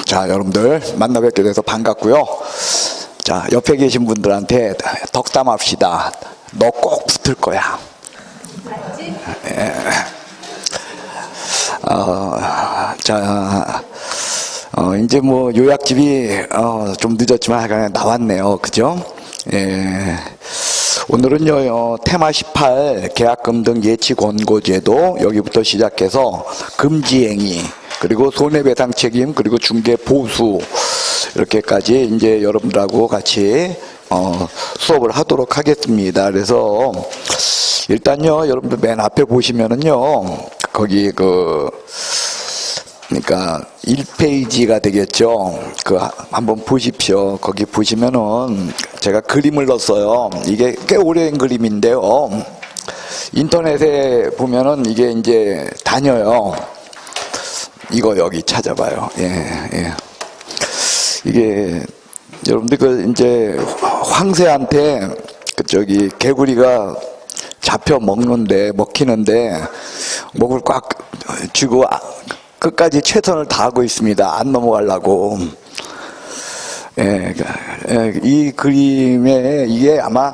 자, 여러분들 만나 뵙게 돼서 반갑고요. 자, 옆에 계신 분들한테 덕담합시다. 너 꼭 붙을 거야. 예. 자, 이제 뭐 요약집이 좀 늦었지만 하여간 나왔네요. 그죠? 예. 오늘은요, 테마 18 계약금 등 예치 권고제도 여기부터 시작해서 금지행위, 그리고 손해배상 책임, 그리고 중개 보수, 이렇게까지 이제 여러분들하고 같이 수업을 하도록 하겠습니다. 그래서 일단요, 여러분들 맨 앞에 보시면은요, 거기 그러니까 1페이지가 되겠죠. 한번 보십시오. 거기 보시면은 제가 그림을 넣었어요. 이게 꽤 오래된 그림인데요. 인터넷에 보면은 이게 이제 다녀요. 이거 여기 찾아봐요. 예. 이게 여러분들 이제 황새한테 저기 개구리가 잡혀 먹히는데 목을 꽉 쥐고 끝까지 최선을 다하고 있습니다. 안 넘어가려고. 이 그림에 이게 아마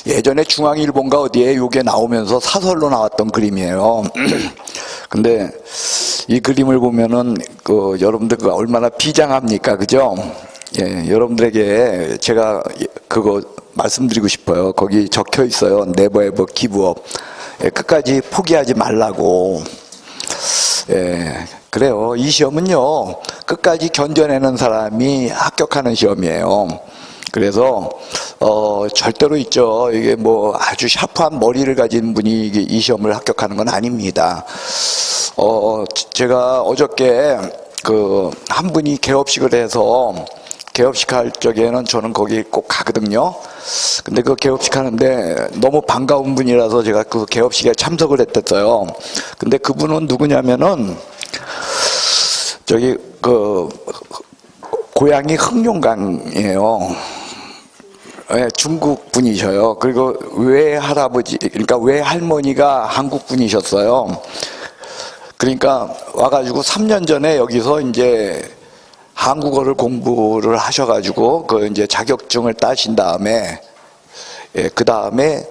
예전에 중앙일보인가 어디에 이게 나오면서 사설로 나왔던 그림이에요. 근데 이 그림을 보면은 여러분들 얼마나 비장합니까, 그죠? 예, 여러분들에게 제가 그거 말씀드리고 싶어요. 거기 적혀 있어요. Never ever give up. 예, 끝까지 포기하지 말라고. 예, 그래요. 이 시험은요, 끝까지 견뎌내는 사람이 합격하는 시험이에요. 그래서 절대로 있죠. 이게 뭐 아주 샤프한 머리를 가진 분이 이 시험을 합격하는 건 아닙니다. 제가 어저께 한 분이 개업식을 해서 개업식 할 적에는 저는 거기 꼭 가거든요. 근데 그 개업식 하는데 너무 반가운 분이라서 제가 그 개업식에 참석을 했었어요. 근데 그분은 누구냐면은 저기 고향이 흑룡강이에요. 네, 중국 분이셔요. 그리고 외할아버지, 그러니까 외할머니가 한국 분이셨어요. 그러니까 와가지고 3년 전에 여기서 이제 한국어를 공부를 하셔가지고 이제 자격증을 따신 다음에, 예, 그 다음에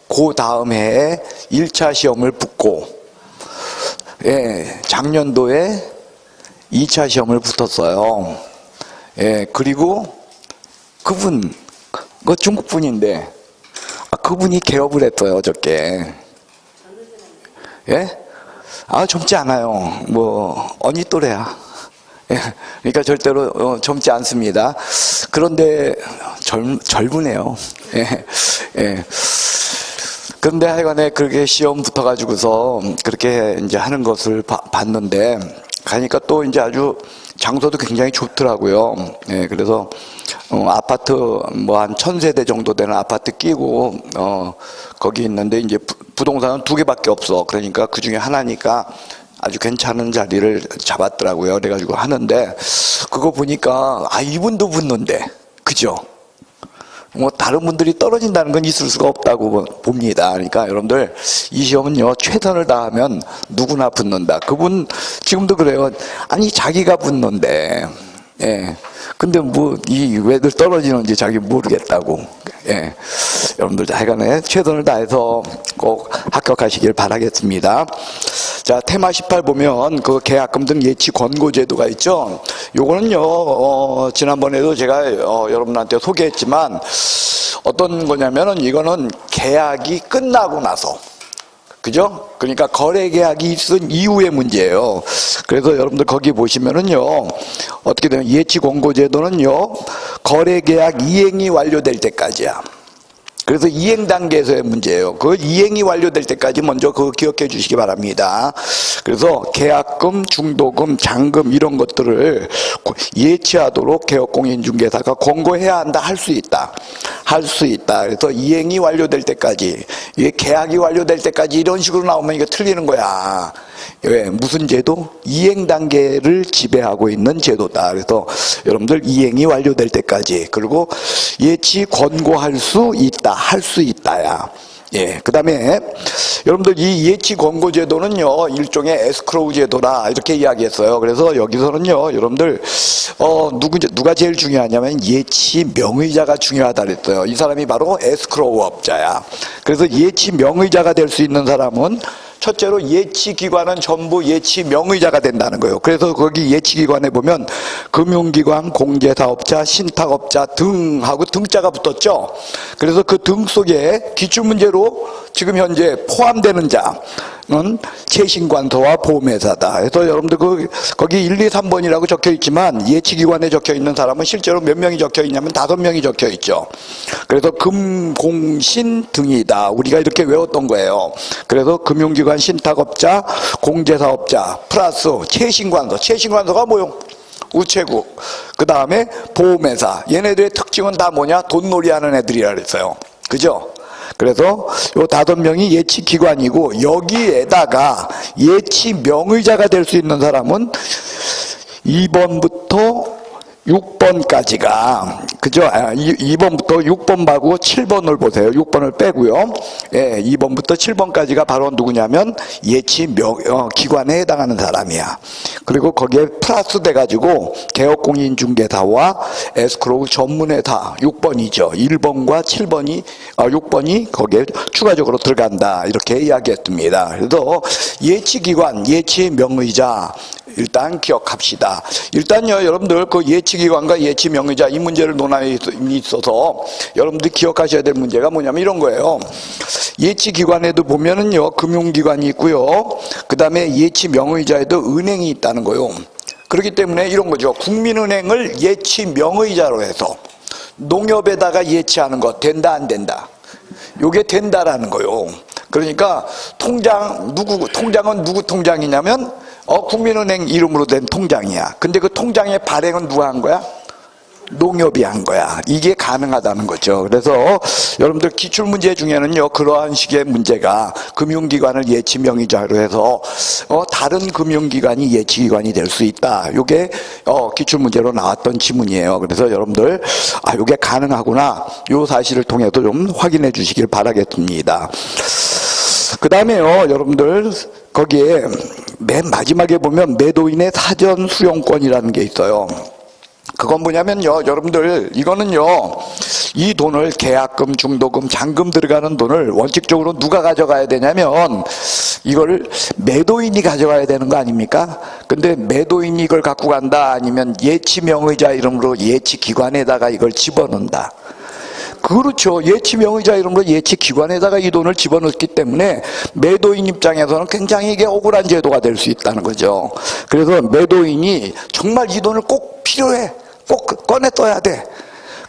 그 다음 해에 1차 시험을 붙고, 예, 작년도에 2차 시험을 붙었어요. 예, 그리고 그분, 중국 분인데, 그분이 개업을 했어요, 어저께. 예? 젊지 않아요. 뭐, 언니 또래야. 예, 그러니까 절대로 젊지 않습니다. 그런데 젊으네요. 예. 그런데 하여간에 그렇게 시험 붙어가지고서 그렇게 이제 하는 것을 봤는데, 가니까 또 이제 아주 장소도 굉장히 좋더라고요. 예, 그래서 아파트 뭐 한 1000세대 정도 되는 아파트 끼고 거기 있는데 이제 부동산은 2개밖에 없어. 그러니까 그 중에 하나니까 아주 괜찮은 자리를 잡았더라고요. 그래가지고 하는데 그거 보니까 이분도 붙는데, 그죠? 뭐 다른 분들이 떨어진다는 건 있을 수가 없다고 봅니다. 그러니까 여러분들 이 시험은요, 최선을 다하면 누구나 붙는다. 그분 지금도 그래요. 아니 자기가 붙는데, 예. 근데 뭐 왜들 떨어지는지 자기 모르겠다고. 예. 여러분들 하여간에 최선을 다해서 꼭 합격하시길 바라겠습니다. 자, 테마 18 보면 그 계약금 등 예치 권고제도가 있죠. 요거는요, 지난번에도 제가 여러분한테 소개했지만 어떤 거냐면은 이거는 계약이 끝나고 나서, 그죠? 그러니까 거래 계약이 있은 이후의 문제예요. 그래서 여러분들 거기 보시면은요, 어떻게 되면 예치 권고제도는요, 거래 계약 이행이 완료될 때까지야. 그래서 이행 단계에서의 문제예요. 그 이행이 완료될 때까지 먼저 그거 기억해 주시기 바랍니다. 그래서 계약금, 중도금, 잔금 이런 것들을 예치하도록 개업공인중개사가 권고해야 한다. 할 수 있다. 할 수 있다. 그래서 이행이 완료될 때까지, 이게 계약이 완료될 때까지 이런 식으로 나오면 이거 틀리는 거야. 왜? 무슨 제도? 이행 단계를 지배하고 있는 제도다. 그래서 여러분들 이행이 완료될 때까지, 그리고 예치 권고할 수 있다. 할 수 있다야. 예, 그 다음에 여러분들 이 예치 권고 제도는요 일종의 에스크로우 제도다 이렇게 이야기했어요. 그래서 여기서는요 여러분들 누가 제일 중요하냐면 예치 명의자가 중요하다 그랬어요. 이 사람이 바로 에스크로우 업자야. 그래서 예치 명의자가 될 수 있는 사람은 첫째로 예치기관은 전부 예치 명의자가 된다는 거예요. 그래서 거기 예치기관에 보면 금융기관, 공제사업자, 신탁업자 등하고 등자가 붙었죠. 그래서 그 등 속에 기출문제로 지금 현재 포함되는 자는 채신관서와 보험회사다. 그래서 여러분들 거기 1, 2, 3번이라고 적혀 있지만 예치기관에 적혀 있는 사람은 실제로 몇 명이 적혀 있냐면 5명이 적혀 있죠. 그래서 금, 공, 신 등이다. 우리가 이렇게 외웠던 거예요. 그래서 금융기관, 신탁업자, 공제사업자 플러스 채신관서. 채신관서가 뭐요? 우체국. 그 다음에 보험회사. 얘네들의 특징은 다 뭐냐? 돈놀이 하는 애들이라 그랬어요. 그죠? 그래서 요 5명이 예치기관이고 여기에다가 예치 명의자가 될 수 있는 사람은 2번부터 6번까지가 그죠? 2번부터 6번 말고 7번을 보세요. 6번을 빼고요. 예, 2번부터 7번까지가 바로 누구냐면 예치 기관에 해당하는 사람이야. 그리고 거기에 플러스 돼가지고 개업공인중개사와 에스크로우 전문회사 6번이죠. 1번과 7번이 6번이 거기에 추가적으로 들어간다 이렇게 이야기했습니다. 그래서 예치기관, 예치명의자 일단 기억합시다. 일단요 여러분들 그 예치기관과 예치명의자 이 문제를 논함에 있어서 여러분들이 기억하셔야 될 문제가 뭐냐면 이런 거예요. 예치기관에도 보면은요 금융기관이 있고요 그 다음에 예치명의자에도 은행이 있다는 거예요. 그렇기 때문에 이런 거죠. 국민은행을 예치명의자로 해서 농협에다가 예치하는 거 된다 안 된다? 요게 된다라는 거예요. 그러니까 통장은 누구 통장이냐면 국민은행 이름으로 된 통장이야. 근데 그 통장의 발행은 누가 한 거야? 농협이 한 거야. 이게 가능하다는 거죠. 그래서 여러분들 기출문제 중에는요 그러한 식의 문제가 금융기관을 예치명의자로 해서 다른 금융기관이 예치기관이 될 수 있다. 이게 기출문제로 나왔던 지문이에요. 그래서 여러분들 이게 가능하구나 이 사실을 통해서 좀 확인해 주시길 바라겠습니다. 그 다음에요 여러분들 거기에 맨 마지막에 보면 매도인의 사전 수령권이라는 게 있어요. 그건 뭐냐면요 여러분들 이거는요 이 돈을 계약금, 중도금, 잔금 들어가는 돈을 원칙적으로 누가 가져가야 되냐면 이거를 매도인이 가져가야 되는 거 아닙니까? 근데 매도인이 이걸 갖고 간다 아니면 예치명의자 이름으로 예치기관에다가 이걸 집어넣는다. 그렇죠. 예치명의자 이름으로 예치기관에다가 이 돈을 집어넣기 때문에 매도인 입장에서는 굉장히 이게 억울한 제도가 될 수 있다는 거죠. 그래서 매도인이 정말 이 돈을 꼭 필요해, 꼭 꺼내 써야 돼,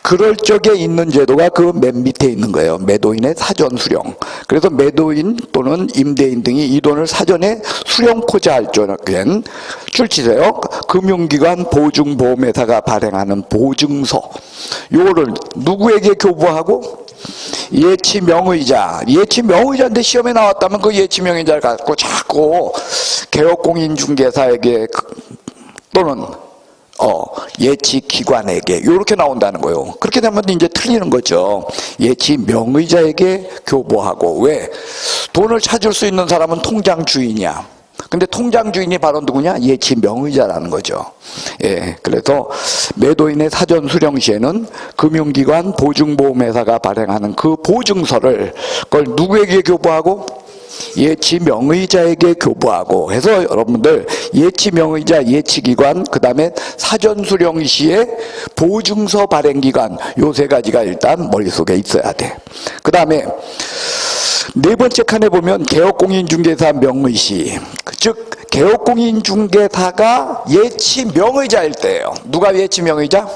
그럴 적에 있는 제도가 그 맨 밑에 있는 거예요. 매도인의 사전 수령. 그래서 매도인 또는 임대인 등이 이 돈을 사전에 수령코자 할 적엔 출치세요. 금융기관 보증보험회사가 발행하는 보증서. 요거를 누구에게 교부하고? 예치명의자. 예치명의자인데 시험에 나왔다면 그 예치명의자를 갖고 자꾸 개업공인중개사에게 또는 예치기관에게 이렇게 나온다는 거예요. 그렇게 되면 이제 틀리는 거죠. 예치명의자에게 교부하고. 왜? 돈을 찾을 수 있는 사람은 통장 주인이야. 근데 통장 주인이 바로 누구냐? 예치명의자라는 거죠. 예, 그래서 매도인의 사전 수령 시에는 금융기관 보증보험회사가 발행하는 그 보증서를 그걸 누구에게 교부하고? 예치명의자에게 교부하고 해서 여러분들 예치명의자, 예치기관, 그 다음에 사전수령 시에 보증서 발행기관 요 세 가지가 일단 머릿속에 있어야 돼. 그 다음에 네 번째 칸에 보면 개업공인중개사 명의시, 즉 개업공인중개사가 예치명의자일 때예요. 누가 예치명의자?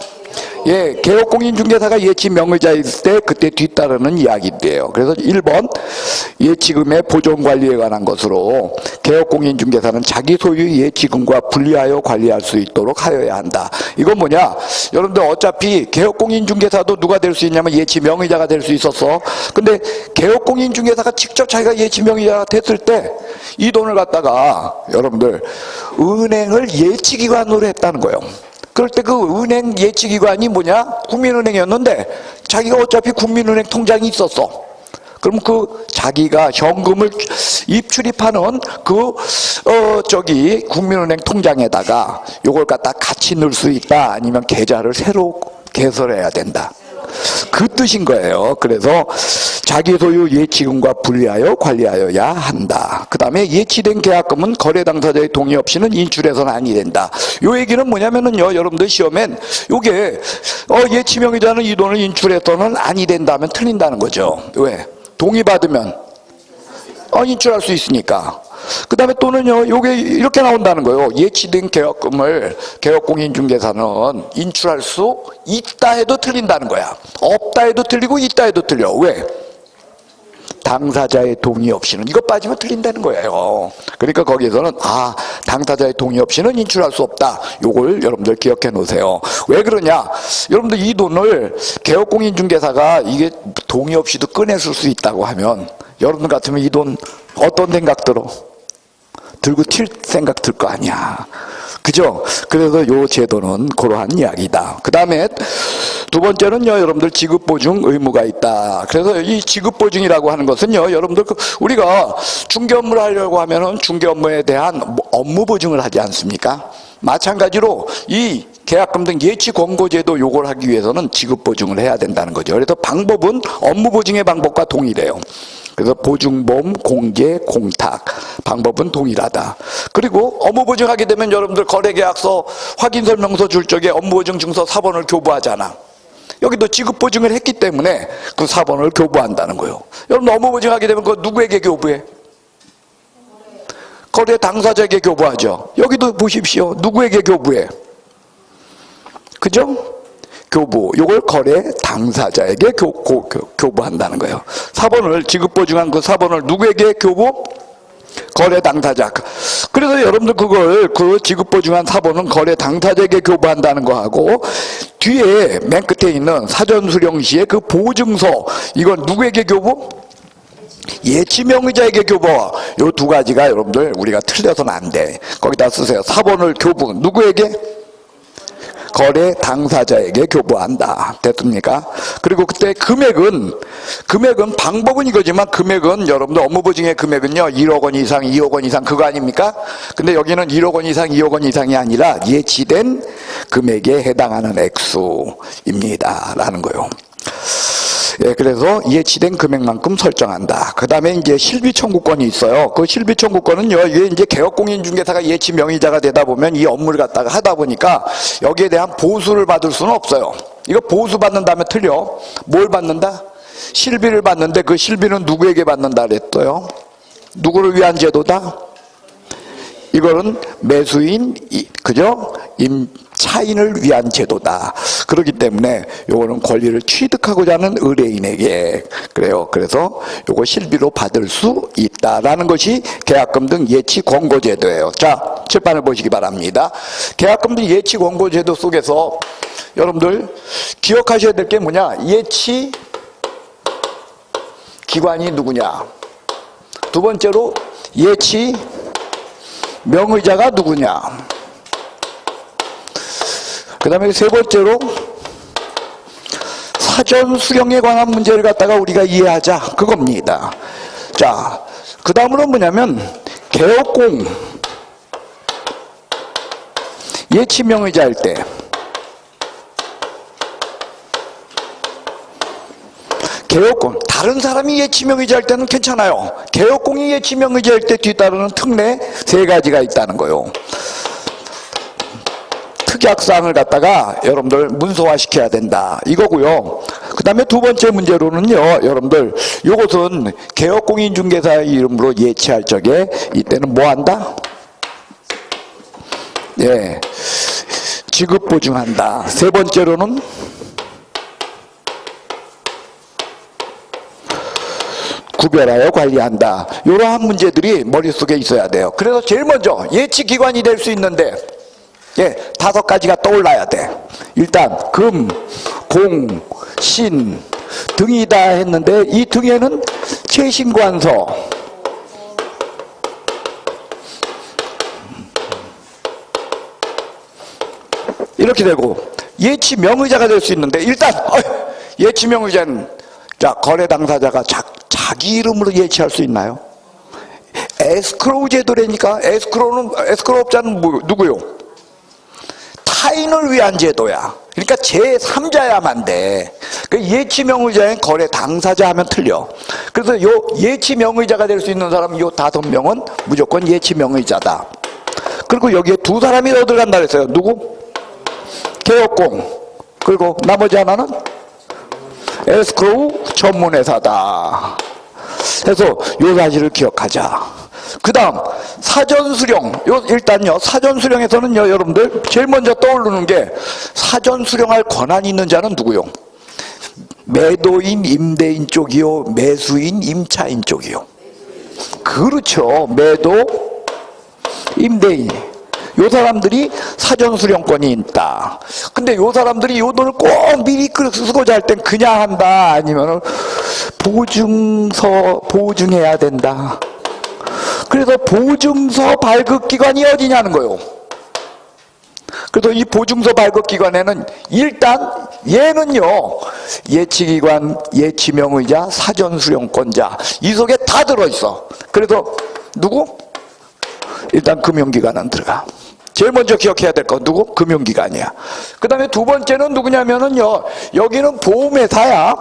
예, 개업공인중개사가 예치명의자일 때 그때 뒤따르는 이야기인데요. 그래서 1번 예치금의 보존관리에 관한 것으로 개업공인중개사는 자기 소유의 예치금과 분리하여 관리할 수 있도록 하여야 한다. 이건 뭐냐? 여러분들 어차피 개업공인중개사도 누가 될 수 있냐면 예치명의자가 될 수 있었어. 근데 개업공인중개사가 직접 자기가 예치명의자가 됐을 때 이 돈을 갖다가 여러분들 은행을 예치기관으로 했다는 거예요. 그럴 때 그 은행 예치기관이 뭐냐? 국민은행이었는데 자기가 어차피 국민은행 통장이 있었어. 그럼 그 자기가 현금을 입출입하는 국민은행 통장에다가 요걸 갖다 같이 넣을 수 있다, 아니면 계좌를 새로 개설해야 된다. 그 뜻인 거예요. 그래서 자기 소유 예치금과 분리하여 관리하여야 한다. 그 다음에 예치된 계약금은 거래 당사자의 동의 없이는 인출해서는 아니 된다. 요 얘기는 뭐냐면은요, 여러분들 시험엔 요게 예치명의자는 이 돈을 인출해서는 아니 된다 하면 틀린다는 거죠. 왜? 동의받으면 인출할 수 있으니까. 그 다음에 또는요, 요게 이렇게 나온다는 거예요. 예치된 계약금을 개업공인중개사는 인출할 수 있다 해도 틀린다는 거야. 없다 해도 틀리고 있다 해도 틀려. 왜? 당사자의 동의 없이는, 이거 빠지면 틀린다는 거예요. 그러니까 거기에서는 당사자의 동의 없이는 인출할 수 없다. 요걸 여러분들 기억해 놓으세요. 왜 그러냐? 여러분들 이 돈을 개업공인중개사가 이게 동의 없이도 꺼냈을 수 있다고 하면 여러분 같으면 이 돈 어떤 생각 들어? 들고 튈 생각 들 거 아니야. 그죠? 그래서 요 제도는 그러한 이야기다. 그 다음에 두 번째는요, 여러분들 지급보증 의무가 있다. 그래서 이 지급보증이라고 하는 것은요, 여러분들 우리가 중개 업무를 하려고 하면은 중개 업무에 대한 업무 보증을 하지 않습니까? 마찬가지로 이 계약금 등 예치 권고제도 요걸 하기 위해서는 지급보증을 해야 된다는 거죠. 그래서 방법은 업무 보증의 방법과 동일해요. 그래서 보증보험, 공개, 공탁 방법은 동일하다. 그리고 업무보증하게 되면 여러분들 거래계약서 확인설명서 줄 적에 업무보증증서 사본을 교부하잖아. 여기도 지급보증을 했기 때문에 그 사본을 교부한다는 거예요. 여러분 업무보증하게 되면 그거 누구에게 교부해? 거래 당사자에게 교부하죠. 여기도 보십시오. 누구에게 교부해? 그죠? 교부, 요걸 거래 당사자에게 교부한다는 거예요. 사본을, 지급보증한 그 사본을 누구에게 교부? 거래 당사자. 그래서 여러분들 그걸, 그 지급보증한 사본은 거래 당사자에게 교부한다는 거하고, 뒤에 맨 끝에 있는 사전수령 시에 그 보증서, 이건 누구에게 교부? 예치명의자에게 교부. 요 두 가지가 여러분들 우리가 틀려서는 안 돼. 거기다 쓰세요. 사본을 교부, 누구에게? 거래 당사자에게 교부한다. 됐습니까? 그리고 그때 금액은 방법은 이거지만 금액은 여러분들 업무보증의 금액은요 1억 원 이상, 2억 원 이상 그거 아닙니까? 근데 여기는 1억 원 이상, 2억 원 이상이 아니라 예치된 금액에 해당하는 액수입니다. 라는 거요. 예, 그래서 예치된 금액만큼 설정한다. 그 다음에 이제 실비 청구권이 있어요. 그 실비 청구권은요, 이게 이제 개업공인중개사가 예치 명의자가 되다 보면 이 업무를 갖다가 하다 보니까 여기에 대한 보수를 받을 수는 없어요. 이거 보수 받는다면 틀려. 뭘 받는다? 실비를 받는데 그 실비는 누구에게 받는다 그랬어요? 누구를 위한 제도다? 이거는 매수인, 그죠? 차인을 위한 제도다. 그렇기 때문에 요거는 권리를 취득하고자 하는 의뢰인에게 그래요. 그래서 요거 실비로 받을 수 있다라는 것이 계약금 등 예치 권고제도예요. 자, 칠판을 보시기 바랍니다. 계약금 등 예치 권고제도 속에서 여러분들 기억하셔야 될 게 뭐냐? 예치 기관이 누구냐? 두 번째로 예치 명의자가 누구냐? 그 다음에 세 번째로 사전 수령에 관한 문제를 갖다가 우리가 이해하자 그겁니다. 자, 그 다음으로 뭐냐면 개업공 예치명의자일 때 개업공 다른 사람이 예치명의자일 때는 괜찮아요. 개업공이 예치명의자일 때 뒤따르는 특례 세 가지가 있다는 거요. 특약사항을 갖다가 여러분들 문서화시켜야 된다 이거고요. 그 다음에 두 번째 문제로는요, 여러분들 이것은 개업공인중개사의 이름으로 예치할 적에 이때는 뭐 한다? 예, 지급보증한다. 세 번째로는 구별하여 관리한다. 이러한 문제들이 머릿속에 있어야 돼요. 그래서 제일 먼저 예치기관이 될 수 있는데 예, 5가지가 떠올라야 돼. 일단 금, 공, 신 등이다 했는데 이 등에는 최신관서 이렇게 되고 예치명의자가 될 수 있는데 일단 예치명의자는 자 거래 당사자가 자기 이름으로 예치할 수 있나요? 에스크로우 제도라니까. 에스크로우업자는 누구요? 타인을 위한 제도야. 그러니까 제3자야만 돼. 예치명의자인 거래 당사자 하면 틀려. 그래서 요 예치명의자가 될 수 있는 사람 요 5명은 무조건 예치명의자다. 그리고 여기에 2사람이 더 들어간다 그랬어요. 누구? 개업공. 그리고 나머지 하나는 에스크로우 전문회사다. 해서 요 사실을 기억하자. 그 다음 사전수령. 일단요 사전수령에서는요 여러분들 제일 먼저 떠오르는 게 사전수령할 권한이 있는 자는 누구요? 매도인 임대인 쪽이요, 매수인 임차인 쪽이요. 그렇죠. 매도 임대인 요 사람들이 사전수령권이 있다. 근데 요 사람들이 요 돈을 꼭 미리 쓰고자 할 땐 그냥 한다, 아니면은 보증해야 된다. 그래서 보증서 발급기관이 어디냐는 거예요. 그래서 이 보증서 발급기관에는 일단 얘는요 예치기관, 예치명의자, 사전수령권자 이 속에 다 들어있어. 그래서 누구? 일단 금융기관은 들어가. 제일 먼저 기억해야 될 건 누구? 금융기관이야. 그 다음에 두 번째는 누구냐면은요 여기는 보험회사야.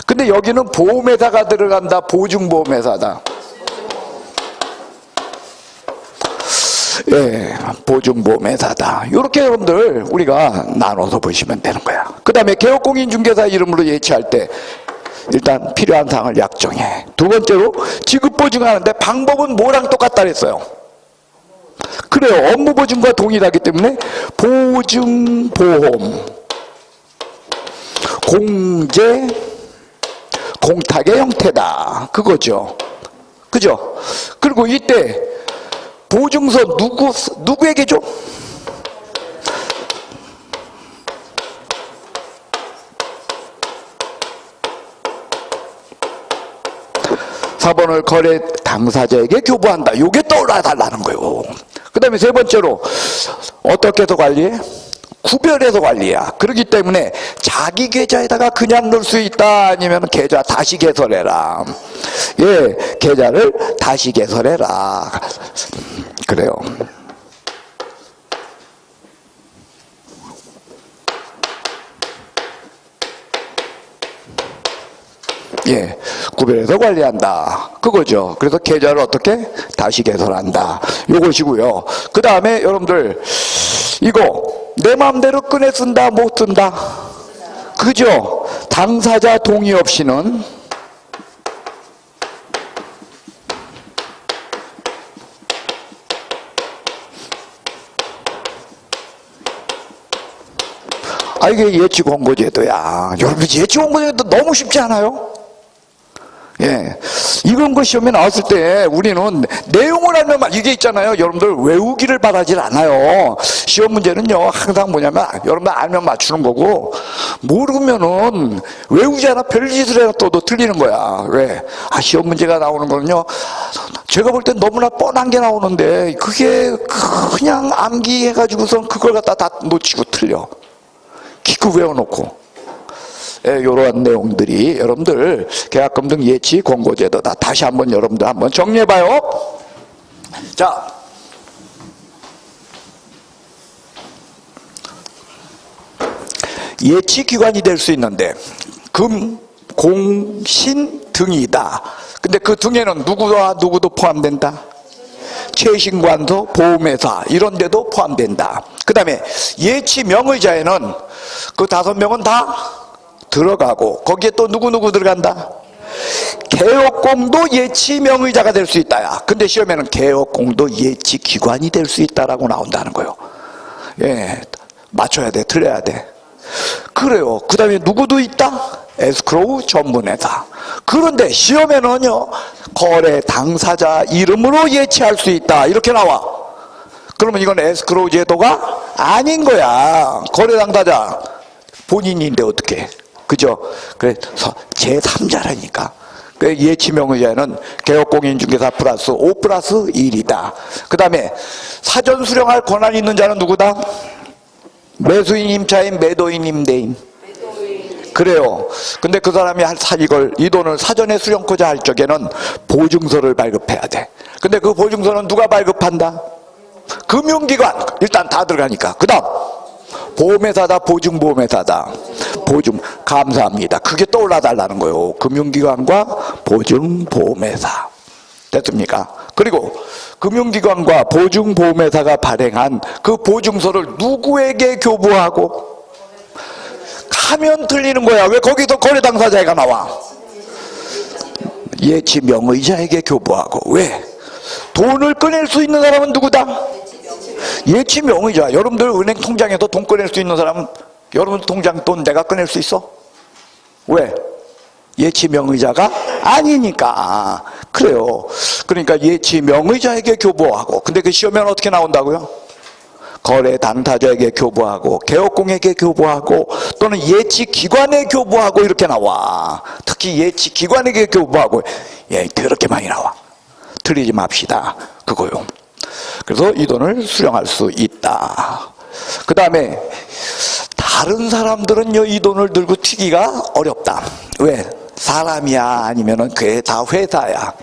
근데 여기는 보험회사가 들어간다. 보증보험회사다. 예, 보증보험회사다. 이렇게 여러분들 우리가 나눠서 보시면 되는 거야. 그 다음에 개업공인중개사 이름으로 예치할 때 일단 필요한 사항을 약정해. 두 번째로 지급보증하는데 방법은 뭐랑 똑같다 그랬어요? 그래요. 업무보증과 동일하기 때문에 보증보험 공제 공탁의 형태다. 그거죠. 그죠? 그리고 이때 보증서 누구에게 줘? 사본을 거래 당사자에게 교부한다. 요게 떠올라 달라는 거예요. 그 다음에 세 번째로 어떻게 해서 관리해? 구별해서 관리야. 그렇기 때문에 자기 계좌에다가 그냥 넣을 수 있다, 아니면 계좌 다시 개설해라. 예, 계좌를 다시 개설해라. 그래요. 예, 구별해서 관리한다. 그거죠. 그래서 계좌를 어떻게? 다시 개설한다. 요것이고요. 그 다음에 여러분들 이거 내 마음대로 꺼내 쓴다, 못 쓴다? 그죠? 당사자 동의 없이는 이게 예치권고제도야. 여러분 예치권고제도 너무 쉽지 않아요? 예, 이런 거 시험에 나왔을 때 우리는 내용을 알면, 이게 있잖아요. 여러분들 외우기를 바라질 않아요. 시험 문제는요 항상 뭐냐면 여러분들 알면 맞추는 거고, 모르면은 외우지 않아 별짓을 해도 틀리는 거야. 왜? 시험 문제가 나오는 거는요 제가 볼 땐 너무나 뻔한 게 나오는데 그게 그냥 암기해가지고선 그걸 갖다 다 놓치고 틀려. 기껏 외워놓고. 예, 이러한 내용들이 여러분들 계약금 등 예치 권고제도다. 다시 한번 여러분들 한번 정리해봐요. 자, 예치 기관이 될 수 있는데 금, 공, 신 등이다. 근데 그 등에는 누구와 누구도 포함된다. 최신관소, 보험회사 이런 데도 포함된다. 그 다음에 예치 명의자에는 그 5명은 다 들어가고, 거기에 또 누구 들어간다? 개업공도 예치 명의자가 될 수 있다야. 근데 시험에는 개업공도 예치 기관이 될 수 있다라고 나온다는 거예요. 예, 맞춰야 돼, 틀려야 돼. 그래요. 그 다음에 누구도 있다? 에스크로우 전문회사. 그런데 시험에는요 거래 당사자 이름으로 예치할 수 있다 이렇게 나와. 그러면 이건 에스크로우 제도가 아닌 거야. 거래 당사자 본인인데 어떻게? 그죠? 그래서 제3자라니까. 예치명의자는 개업공인중개사 플러스 5 플러스 1이다. 그 다음에 사전수령할 권한이 있는 자는 누구다? 매수인, 임차인, 매도인, 임대인. 그래요. 근데 그 사람이 이 돈을 사전에 수령코자 할 적에는 보증서를 발급해야 돼. 근데 그 보증서는 누가 발급한다? 금융기관. 일단 다 들어가니까. 그 다음 보험회사다, 보증보험회사다. 보증, 감사합니다. 그게 떠올라 달라는 거예요. 금융기관과 보증보험회사. 됐습니까? 그리고 금융기관과 보증보험회사가 발행한 그 보증서를 누구에게 교부하고? 하면 틀리는 거야. 왜 거기서 거래 당사자가 나와? 예치 명의자에게 교부하고. 왜? 돈을 꺼낼 수 있는 사람은 누구다? 예치 명의자. 여러분들 은행 통장에서 돈 꺼낼 수 있는 사람은 여러분 통장 돈 내가 꺼낼 수 있어? 왜? 예치 명의자가 아니니까. 그래요. 그러니까 예치 명의자에게 교부하고. 근데 그 시험에는 어떻게 나온다고요? 거래 당사자에게 교부하고, 개업공에게 교부하고, 또는 예치 기관에 교부하고 이렇게 나와. 특히 예치 기관에게 교부하고. 예, 그렇게 많이 나와. 틀리지 맙시다. 그거요. 그래서 이 돈을 수령할 수 있다. 그 다음에 다른 사람들은요, 이 돈을 들고 튀기가 어렵다. 왜? 사람이야, 아니면은 그게 다 회사야.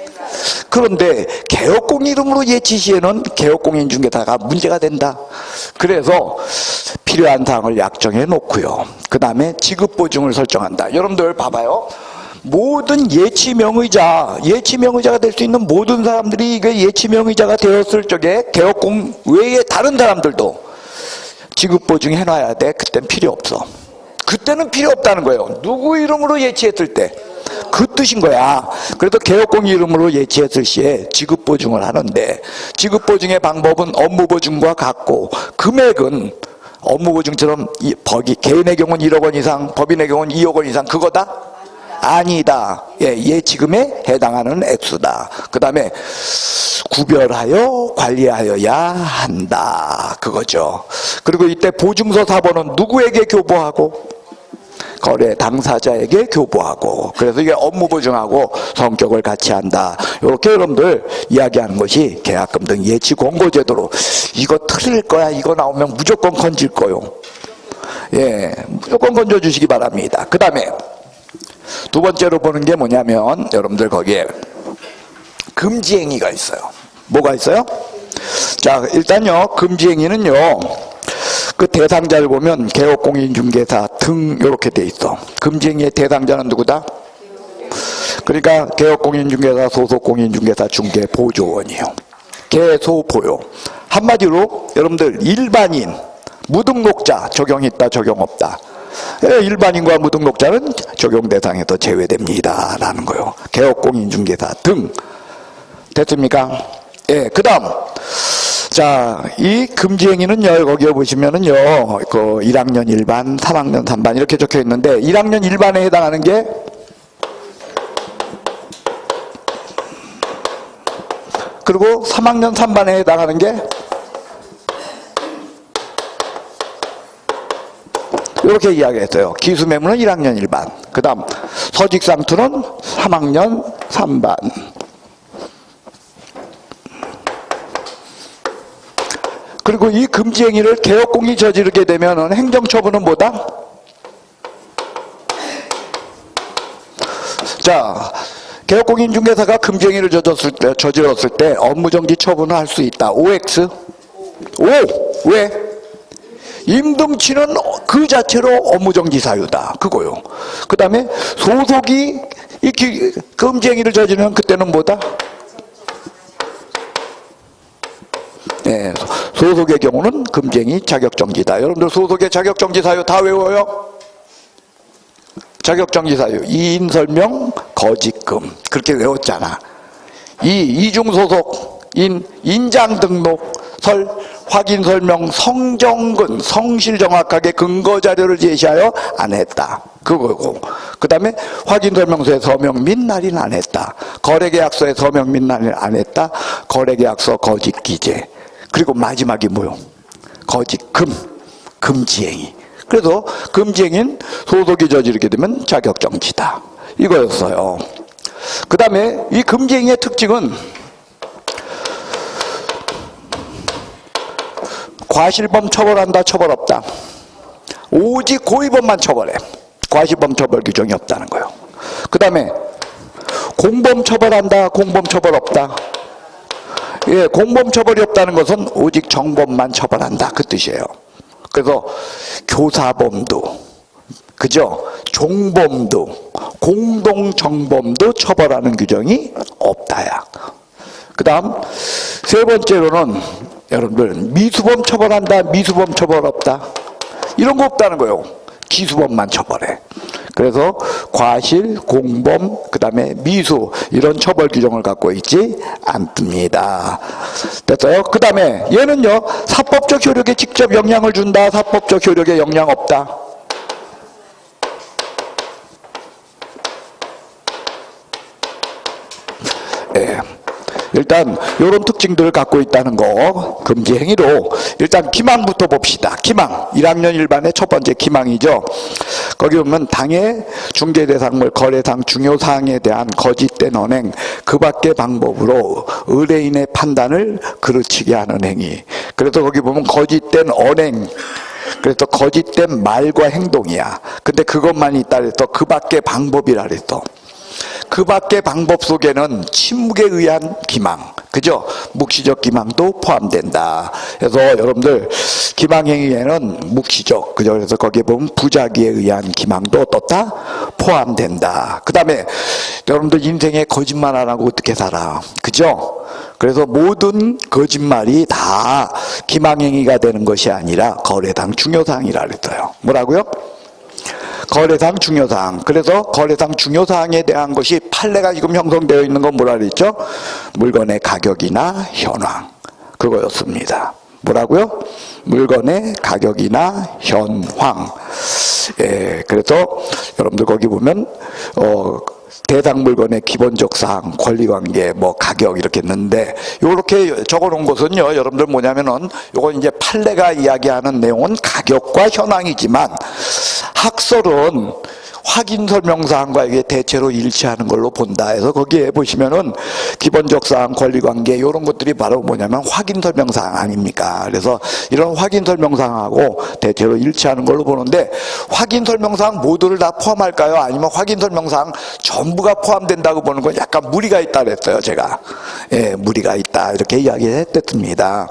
그런데 개업공 이름으로 예치 시에는 개업공인 중개사가 문제가 된다. 그래서 필요한 사항을 약정해 놓고요. 그 다음에 지급보증을 설정한다. 여러분들 봐봐요. 모든 예치 명의자가 될 수 있는 모든 사람들이 이게 예치 명의자가 되었을 적에 개업공 외에 다른 사람들도 지급보증 해놔야 돼. 그땐 필요 없어. 그때는 필요 없다는 거예요. 누구 이름으로 예치했을 때. 그 뜻인 거야. 그래서 개업공 이름으로 예치했을 시에 지급보증을 하는데, 지급보증의 방법은 업무보증과 같고, 금액은 업무보증처럼 개인의 경우는 1억 원 이상, 법인의 경우는 2억 원 이상, 그거다? 아니다. 예치금에 해당하는 액수다. 그 다음에 구별하여 관리하여야 한다. 그거죠. 그리고 이때 보증서 사본은 누구에게 교부하고? 거래 당사자에게 교부하고. 그래서 이게 업무보증하고 성격을 같이 한다. 이렇게 여러분들 이야기하는 것이 계약금 등 예치 권고제도로. 이거 틀릴 거야. 이거 나오면 무조건 건질 거요. 예, 무조건 건져주시기 바랍니다. 그 다음에 두 번째로 보는 게 뭐냐면, 여러분들 거기에 금지행위가 있어요. 뭐가 있어요? 자, 일단요, 금지행위는요, 그 대상자를 보면 개업공인중개사 등 이렇게 돼 있어. 금지행위의 대상자는 누구다? 그러니까 개업공인중개사, 소속공인중개사, 중개보조원이요. 개소보요. 한마디로 여러분들 일반인, 무등록자 적용 있다, 적용 없다. 일반인과 무등록자는 적용 대상에서 제외됩니다 라는 거요. 개업공인중개사 등. 됐습니까? 예, 그 다음. 자, 이 금지행위는요, 거기에 보시면은요, 그 1학년 1반, 3학년 3반 이렇게 적혀 있는데, 1학년 1반에 해당하는 게 그리고 3학년 3반에 해당하는 게 이렇게 이야기했어요. 기수매물은 1학년 1반, 그 다음 서직상투는 3학년 3반. 그리고 이 금지행위를 개업공이 저지르게 되면 행정처분은 뭐다? 자, 개업공인중개사가 금지행위를 저질렀을 때 업무정지 처분을 할 수 있다. OX? O! 왜? 임등치는 그 자체로 업무정지 사유다. 그거요. 그 다음에 소속이 이 금지행위를 저지르면 그때는 뭐다? 네, 소속의 경우는 금지행위 자격정지다. 여러분들 소속의 자격정지 사유 다 외워요? 자격정지 사유 이인설명 거짓금 그렇게 외웠잖아. 이중소속인 인장등록 설 확인설명 성정근 성실 정확하게 근거자료를 제시하여 안 했다. 그거고. 그 다음에 확인설명서에 서명 및 날인 안 했다. 거래계약서에 서명 및 날인 안 했다. 거래계약서 거짓기재. 그리고 마지막이 뭐요? 거짓금, 금지행위. 그래서 금지행위는 소속이 저지르게 되면 자격정지다. 이거였어요. 그 다음에 이 금지행위의 특징은 과실범 처벌한다, 처벌 없다. 오직 고의범만 처벌해. 과시범 처벌 규정이 없다는 거예요. 그 다음에 공범 처벌한다, 공범 처벌 없다. 예, 공범 처벌이 없다는 것은 오직 정범만 처벌한다, 그 뜻이에요. 그래서 교사범도, 그죠? 종범도, 공동정범도 처벌하는 규정이 없다야. 그 다음 세 번째로는 여러분들 미수범 처벌한다, 미수범 처벌 없다, 이런 거 없다는 거예요. 기수범만 처벌해. 그래서 과실, 공범, 그 다음에 미수, 이런 처벌 규정을 갖고 있지 않습니다. 됐어요? 그 다음에 얘는요, 사법적 효력에 직접 영향을 준다, 사법적 효력에 영향 없다. 예. 일단 이런 특징들을 갖고 있다는 거, 금지 행위로 일단 기망부터 봅시다. 기망, 1학년 1반의 첫 번째 기망이죠. 거기 보면 당해 중개대상물 거래상 중요사항에 대한 거짓된 언행, 그 밖의 방법으로 의뢰인의 판단을 그르치게 하는 행위. 그래서 거기 보면 거짓된 언행, 그래서 거짓된 말과 행동이야. 근데 그것만 있다 그래서 그 밖의 방법이라 그랬어. 그 밖의 방법 속에는 침묵에 의한 기망, 그죠? 묵시적 기망도 포함된다. 그래서 여러분들 기망행위에는 묵시적, 그죠? 그래서 거기에 보면 부작위에 의한 기망도 어떻다? 포함된다. 그 다음에 여러분들 인생에 거짓말 안 하고 어떻게 살아? 그죠? 그래서 모든 거짓말이 다 기망행위가 되는 것이 아니라 거래상 중요사항이라 그랬어요. 뭐라고요? 거래상 중요사항. 그래서 거래상 중요사항에 대한 것이 판례가 지금 형성되어 있는 건 뭐라 그랬죠? 물건의 가격이나 현황, 그거였습니다. 뭐라고요? 물건의 가격이나 현황. 예, 그래서 여러분들 거기 보면 대상 물건의 기본적 사항, 권리관계, 뭐 가격 이렇게 있는데, 요렇게 적어놓은 것은요, 여러분들 뭐냐면은 요건 이제 판례가 이야기하는 내용은 가격과 현황이지만 학설은 확인 설명사항과 이게 대체로 일치하는 걸로 본다 해서 거기에 보시면은 기본적 사항, 권리관계 이런 것들이 바로 뭐냐면 확인 설명사항 아닙니까? 그래서 이런 확인 설명사항하고 대체로 일치하는 걸로 보는데, 확인 설명사항 모두를 다 포함할까요? 아니면 확인 설명사항 전부가 포함된다고 보는 건 약간 무리가 있다 그랬어요, 제가. 예, 무리가 있다 이렇게 이야기했습니다.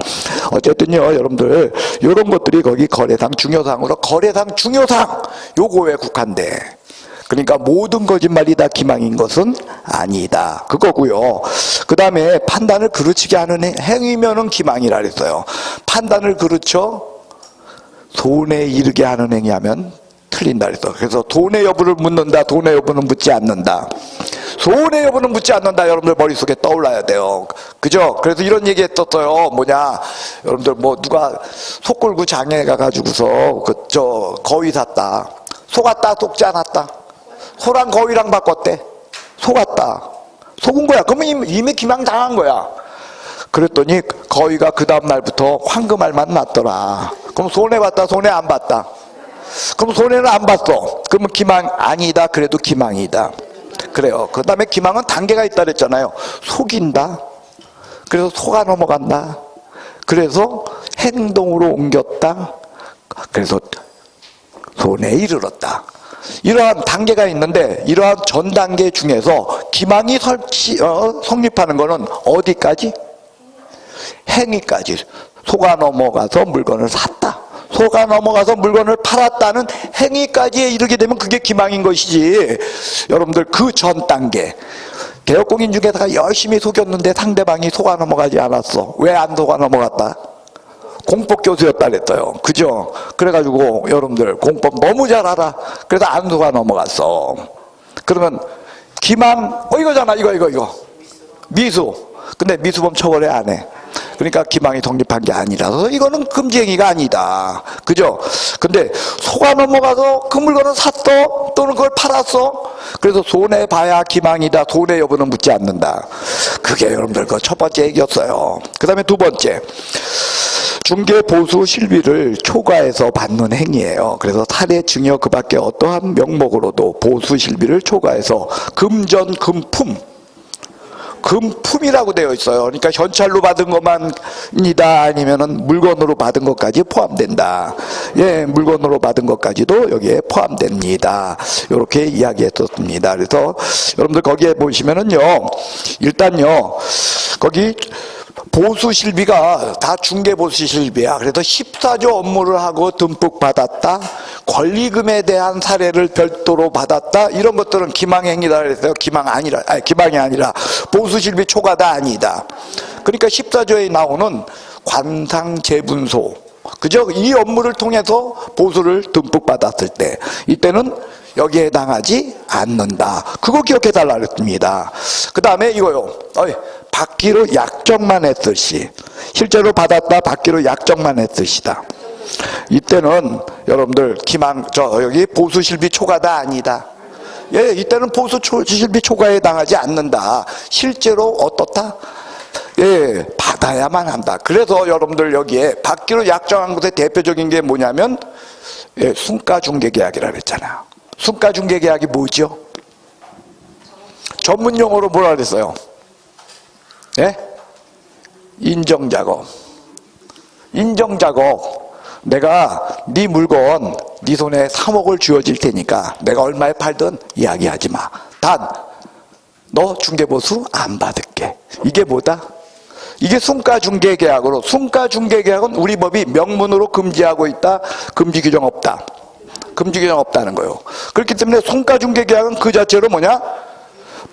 어쨌든요, 여러분들 이런 것들이 거기 거래상 중요사항으로, 거래상 중요사항 요거에 국한돼. 그러니까 모든 거짓말이 다 기망인 것은 아니다, 그거고요. 그 다음에 판단을 그르치게 하는 행위면은 기망이라 그랬어요. 판단을 그르쳐 손에 이르게 하는 행위하면 틀린다 그랬어. 그래서 돈의 여부를 묻는다, 돈의 여부는 묻지 않는다. 손의 여부는 묻지 않는다. 여러분들 머릿속에 떠올라야 돼요. 그죠? 그래서 이런 얘기 했었어요. 뭐냐, 여러분들 뭐 누가 속 골고 장에 가가지고서 거위 샀다. 속았다, 속지 않았다. 소랑 거위랑 바꿨대. 속았다. 속은 거야. 그러면 이미 기망 당한 거야. 그랬더니 거위가 그 다음 날부터 황금알 맛 났더라. 그럼 손해 봤다, 손해 안 봤다? 그럼 손해는 안 봤어. 그러면 기망 아니다, 그래도 기망이다. 그래요. 그 다음에 기망은 단계가 있다 그랬잖아요. 속인다, 그래서 속아 넘어간다, 그래서 행동으로 옮겼다, 그래서 손에 이르렀다. 이러한 단계가 있는데, 이러한 전 단계 중에서 기망이 성립하는 것은 어디까지? 행위까지. 속아 넘어가서 물건을 샀다, 속아 넘어가서 물건을 팔았다는 행위까지에 이르게 되면 그게 기망인 것이지, 여러분들 그 전 단계, 개혁공인 중에다가 열심히 속였는데 상대방이 속아 넘어가지 않았어. 왜 안 속아 넘어갔다? 공법 교수였다 그랬어요. 그죠? 그래가지고 여러분들 공법 너무 잘 알아. 그래서 안 속아 넘어갔어. 그러면 기망, 이거잖아, 이거 미수. 근데 미수범 처벌에 안 해. 그러니까 기망이 성립한 게 아니라서 이거는 금지행위가 아니다. 그죠? 근데 속아 넘어가서 그 물건을 샀어, 또는 그걸 팔았어. 그래서 손해 봐야 기망이다, 손해 여부는 묻지 않는다. 그게 여러분들 그 첫 번째 얘기였어요. 그 다음에 두 번째, 중개 보수 실비를 초과해서 받는 행위예요. 그래서 사례 증여 그 밖에 어떠한 명목으로도 보수 실비를 초과해서 금전 금품, 금품이라고 되어 있어요. 그러니까 현찰로 받은 것만이다 아니면은 물건으로 받은 것까지 포함된다. 예, 물건으로 받은 것까지도 여기에 포함됩니다. 이렇게 이야기했었습니다. 그래서 여러분들 거기에 보시면은요, 일단요, 거기 보수실비가 다 중개보수실비야. 그래서 14조 업무를 하고 듬뿍 받았다, 권리금에 대한 사례를 별도로 받았다, 이런 것들은 기망행위다 그랬어요. 기망이 아니라 보수실비 초과다 아니다. 그러니까 14조에 나오는 관상재분소, 그죠? 이 업무를 통해서 보수를 듬뿍 받았을 때, 이때는 여기에 해당하지 않는다. 그거 기억해 달라 그랬습니다. 그 다음에 이거요. 받기로 약정만 했을 시, 실제로 받았다 받기로 약정만 했을 시다. 이때는 여러분들 여기 보수실비 초과다 아니다. 예, 이때는 보수실비 초과에 해당하지 않는다. 실제로 어떻다? 예, 받아야만 한다. 그래서 여러분들 여기에 받기로 약정한 것의 대표적인 게 뭐냐면, 예, 순가중개계약이라고 했잖아요. 순가중개계약이 뭐죠? 전문용어로 뭐라 그랬어요? 예? 인정작업. 인정작업. 내가 네 물건 네 손에 3억을 쥐어질 테니까 내가 얼마에 팔든 이야기하지 마. 단 너 중개보수 안 받을게. 이게 뭐다? 이게 순가중개계약으로, 순가중개계약은 우리 법이 명문으로 금지하고 있다. 금지 규정 없다. 금지 규정 없다는 거예요. 그렇기 때문에 순가중개계약은 그 자체로 뭐냐?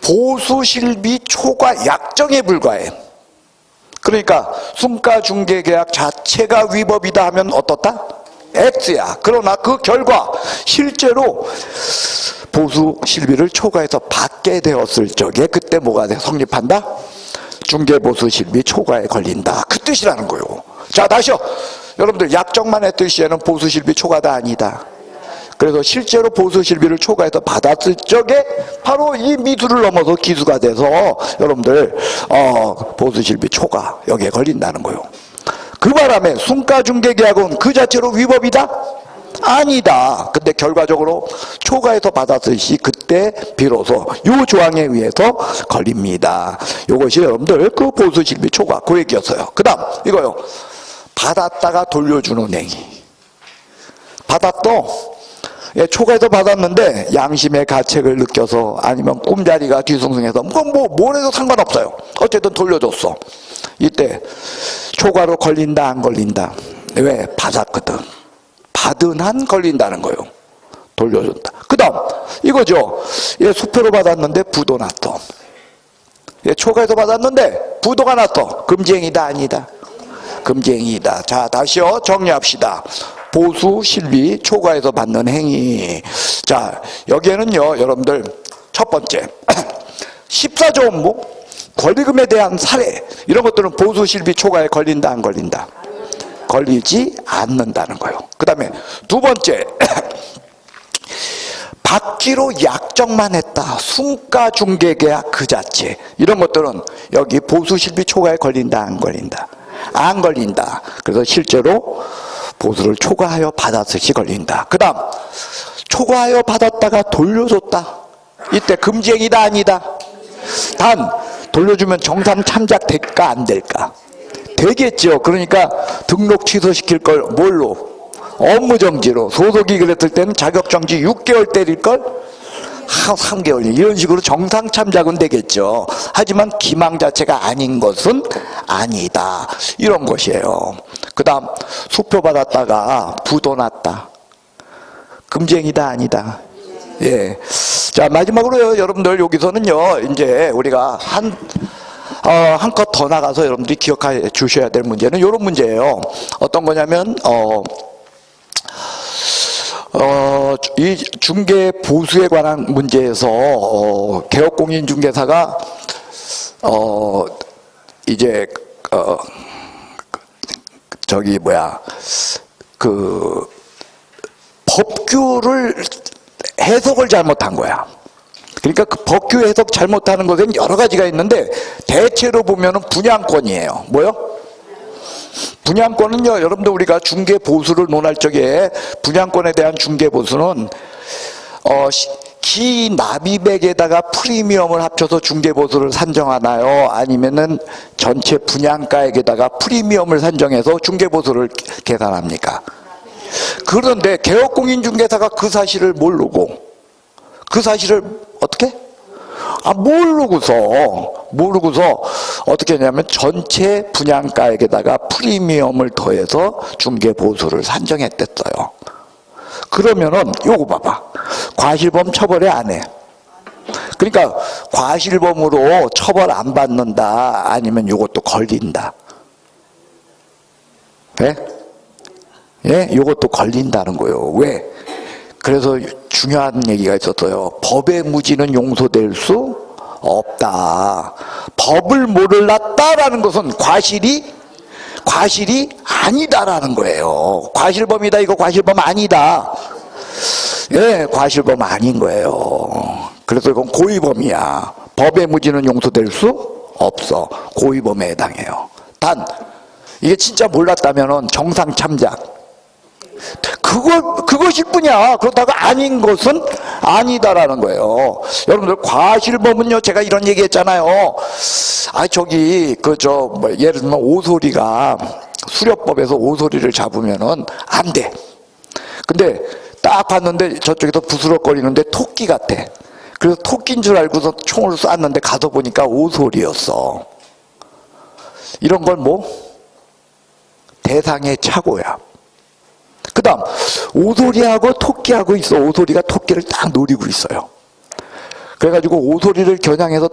보수실비 초과 약정에 불과해. 그러니까 순가중개계약 자체가 위법이다 하면 어떻다? X야. 그러나 그 결과 실제로 보수실비를 초과해서 받게 되었을 적에 그때 뭐가 성립한다? 중개보수실비 초과에 걸린다. 그 뜻이라는 거예요. 자, 다시요. 여러분들 약정만 했을 시에는 보수실비 초과다 아니다. 그래서 실제로 보수실비를 초과해서 받았을 적에 바로 이 미수를 넘어서 기수가 돼서 여러분들 보수실비 초과 여기에 걸린다는 거예요. 그 바람에 순가중개계약은 그 자체로 위법이다? 아니다. 근데 결과적으로 초과해서 받았을 시 그때 비로소 이 조항에 의해서 걸립니다. 이것이 여러분들 그 보수실비 초과 그 얘기였어요. 그 다음 이거요. 받았다가 돌려주는 행위. 받았어. 예, 초과해서 받았는데 양심의 가책을 느껴서 아니면 꿈자리가 뒤숭숭해서 뭘 해도 상관없어요. 어쨌든 돌려줬어. 이때 초과로 걸린다 안 걸린다? 왜? 받았거든. 받은 한 걸린다는 거예요. 돌려준다. 그 다음 이거죠. 예, 수표로 받았는데 부도 났어. 예, 초과해서 받았는데 부도가 났어. 금지행위다 아니다? 금지행위다. 자, 다시요. 정리합시다. 보수실비 초과해서 받는 행위. 자, 여기에는요, 여러분들 첫 번째 14조 업무, 권리금에 대한 사례, 이런 것들은 보수실비 초과에 걸린다 안 걸린다? 걸리지 않는다는 거예요. 그 다음에 두 번째 받기로 약정만 했다. 순가중개계약 그 자체, 이런 것들은 여기 보수실비 초과에 걸린다 안 걸린다? 안 걸린다. 그래서 실제로 보수를 초과하여 받았을 시 걸린다. 그 다음 초과하여 받았다가 돌려줬다. 이때 금지행위다 아니다? 단 돌려주면 정상 참작 될까 안 될까? 되겠죠. 그러니까 등록 취소시킬 걸 뭘로? 업무정지로. 소속이 그랬을 때는 자격정지 6개월 때릴걸? 3개월 이런 식으로 정상 참작은 되겠죠. 하지만 기망 자체가 아닌 것은 아니다. 이런 것이에요. 그 다음 수표 받았다가 부도 났다. 금지행위다 아니다? 예. 자, 마지막으로요. 여러분들 여기서는요. 이제 우리가 한 컷 더 나가서 여러분들이 기억해 주셔야 될 문제는 이런 문제예요. 어떤 거냐면 이 중개 보수에 관한 문제에서 개업공인중개사가 이제 법규를 해석을 잘못한 거야. 그러니까 그 법규 해석 잘못하는 것은 여러 가지가 있는데 대체로 보면은 분양권이에요. 뭐요? 분양권은요, 여러분들 우리가 중개 보수를 논할 적에 분양권에 대한 중개 보수는 기납입액에다가 프리미엄을 합쳐서 중개보수를 산정하나요? 아니면은 전체 분양가액에다가 프리미엄을 산정해서 중개보수를 계산합니까? 그런데 개업공인중개사가 그 사실을 모르고, 그 사실을 어떻게? 모르고서 어떻게 했냐면 전체 분양가액에다가 프리미엄을 더해서 중개보수를 산정했댔어요. 그러면은 요거 봐봐. 과실범 처벌에 안 해. 그러니까 과실범으로 처벌 안 받는다, 아니면 요것도 걸린다. 네? 예? 요것도 걸린다는 거예요. 왜? 그래서 중요한 얘기가 있었어요. 법의 무지는 용서될 수 없다. 법을 몰랐다라는 것은 과실이 아니다라는 거예요. 과실범이다, 이거 과실범 아니다. 예, 과실범 아닌 거예요. 그래서 이건 고의범이야. 법의 무지는 용서될 수 없어. 고의범에 해당해요. 단, 이게 진짜 몰랐다면은 정상참작. 그것일 뿐이야. 그렇다고 아닌 것은 아니다라는 거예요. 여러분들, 과실범은요, 제가 이런 얘기 했잖아요. 예를 들면 오소리가, 수렵법에서 오소리를 잡으면은 안 돼. 근데 딱 봤는데 저쪽에서 부스럭거리는데 토끼 같아. 그래서 토끼인 줄 알고서 총을 쐈는데 가서 보니까 오소리였어. 이런 건 대상의 착오야. 그 다음, 오소리하고 토끼하고 있어. 오소리가 토끼를 딱 노리고 있어요. 그래가지고 오소리를 겨냥해서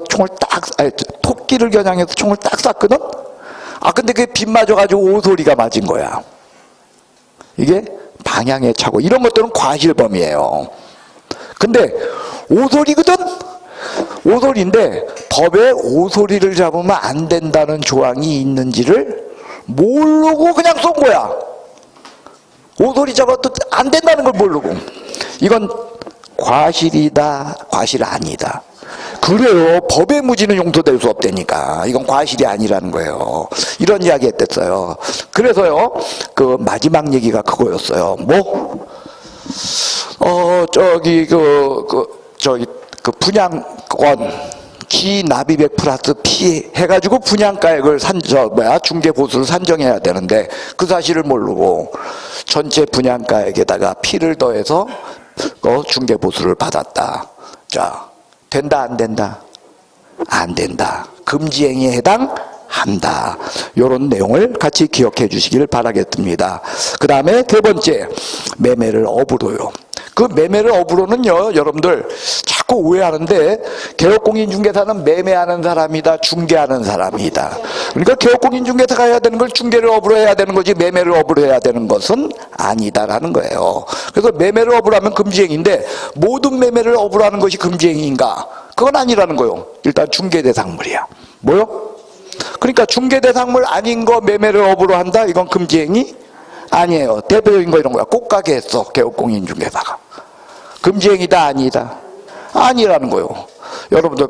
토끼를 겨냥해서 총을 딱 쐈거든? 근데 그게 빗 맞아가지고 오소리가 맞은 거야. 이게 방향의 착오. 이런 것들은 과실범이에요. 근데 오소리거든? 오소리인데 법에 오소리를 잡으면 안 된다는 조항이 있는지를 모르고 그냥 쏜 거야. 오소리 잡아도 안 된다는 걸 모르고. 이건 과실이다, 과실 아니다. 그래요. 법의 무지는 용서될 수 없다니까. 이건 과실이 아니라는 거예요. 이런 이야기 했댔어요. 그래서요, 그 마지막 얘기가 그거였어요. 분양권 기납입액 플러스 피 해가지고 분양가액을 중개보수를 산정해야 되는데 그 사실을 모르고 전체 분양가액에다가 피를 더해서 중개보수를 받았다. 자, 된다 안 된다? 안 된다. 금지행위에 해당한다. 이런 내용을 같이 기억해 주시길 바라겠습니다. 그 다음에 세 번째, 매매를 업으로요. 그 매매를 업으로는요, 여러분들 자꾸 오해하는데, 개업공인중개사는 매매하는 사람이다, 중개하는 사람이다. 그러니까 개업공인중개사가 해야 되는 걸 중개를 업으로 해야 되는 거지, 매매를 업으로 해야 되는 것은 아니다라는 거예요. 그래서 매매를 업으로 하면 금지행위인데, 모든 매매를 업으로 하는 것이 금지행위인가? 그건 아니라는 거예요. 일단 중개대상물이야. 뭐요? 그러니까 중개대상물 아닌 거 매매를 업으로 한다? 이건 금지행위? 아니에요. 대표적인 거 이런 거야. 꽃가게 했어, 개업공인중개사가. 금지행위다, 아니다? 아니라는 거예요. 여러분들,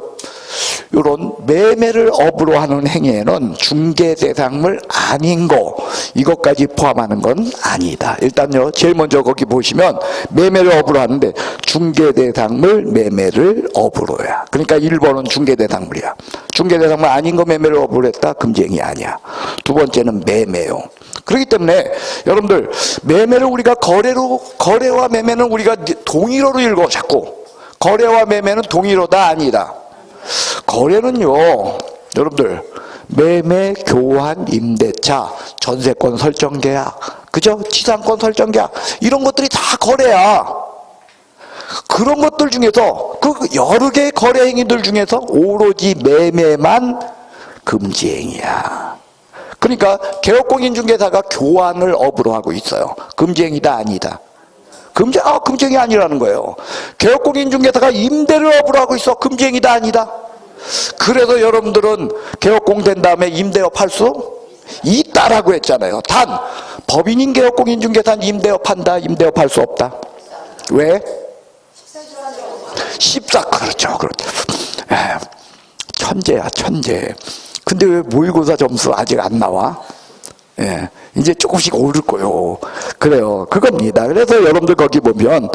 이런 매매를 업으로 하는 행위에는 중개대상물 아닌 거, 이것까지 포함하는 건 아니다. 일단요, 제일 먼저 거기 보시면 매매를 업으로 하는데 중개대상물 매매를 업으로야. 그러니까 1번은 중개대상물이야. 중개대상물 아닌 거 매매를 업으로 했다? 금지행위 아니야. 두 번째는 매매요. 그렇기 때문에 여러분들, 매매를 우리가 거래와 매매는 우리가 동일어로 읽어. 자꾸 거래와 매매는 동일어다, 아니다? 거래는요, 여러분들, 매매, 교환, 임대차, 전세권 설정 계약, 그죠? 지상권 설정 계약, 이런 것들이 다 거래야. 그런 것들 중에서, 그 여러 개의 거래 행위들 중에서 오로지 매매만 금지행위야. 그러니까 개업공인중개사가 교환을 업으로 하고 있어요. 금지행위다, 아니다? 금지행위 아니라는 거예요. 개업공인중개사가 임대를 업으로 하고 있어. 금지행위다, 아니다? 그래서 여러분들은 개업공 된 다음에 임대업 할 수 있다라고 했잖아요. 단, 법인인 개업공인중개사는 임대업 한다, 임대업 할 수 없다. 왜? 그렇죠. 천재야, 천재. 근데 왜 모의고사 점수 아직 안 나와? 예, 이제 조금씩 오를 거요. 그래요. 그겁니다. 그래서 여러분들 거기 보면,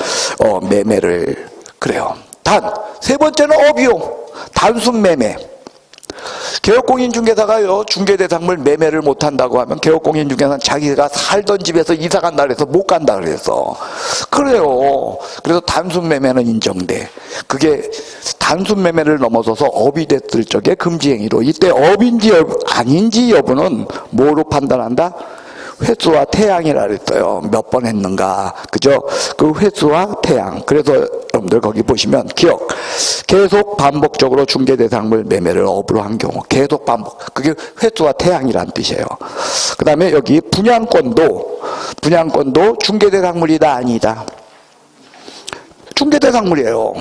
매매를, 그래요. 세 번째는 업이요. 단순 매매. 개업공인중개사가요, 중개대상물 매매를 못한다고 하면 개업공인중개사는 자기가 살던 집에서 이사 간다 그래서 못 간다 그래서 그래요. 그래서 단순 매매는 인정돼. 그게 단순 매매를 넘어서서 업이 됐을 적에 금지행위로, 이때 업인지 아닌지 여부는 뭐로 판단한다? 횟수와 태양이라 그랬어요. 몇 번 했는가. 그죠? 그 횟수와 태양. 그래서 여러분들 거기 보시면 기억. 계속 반복적으로 중개대상물 매매를 업으로 한 경우. 계속 반복. 그게 횟수와 태양이란 뜻이에요. 그 다음에 여기 분양권도 중개대상물이다 아니다. 중개대상물이에요.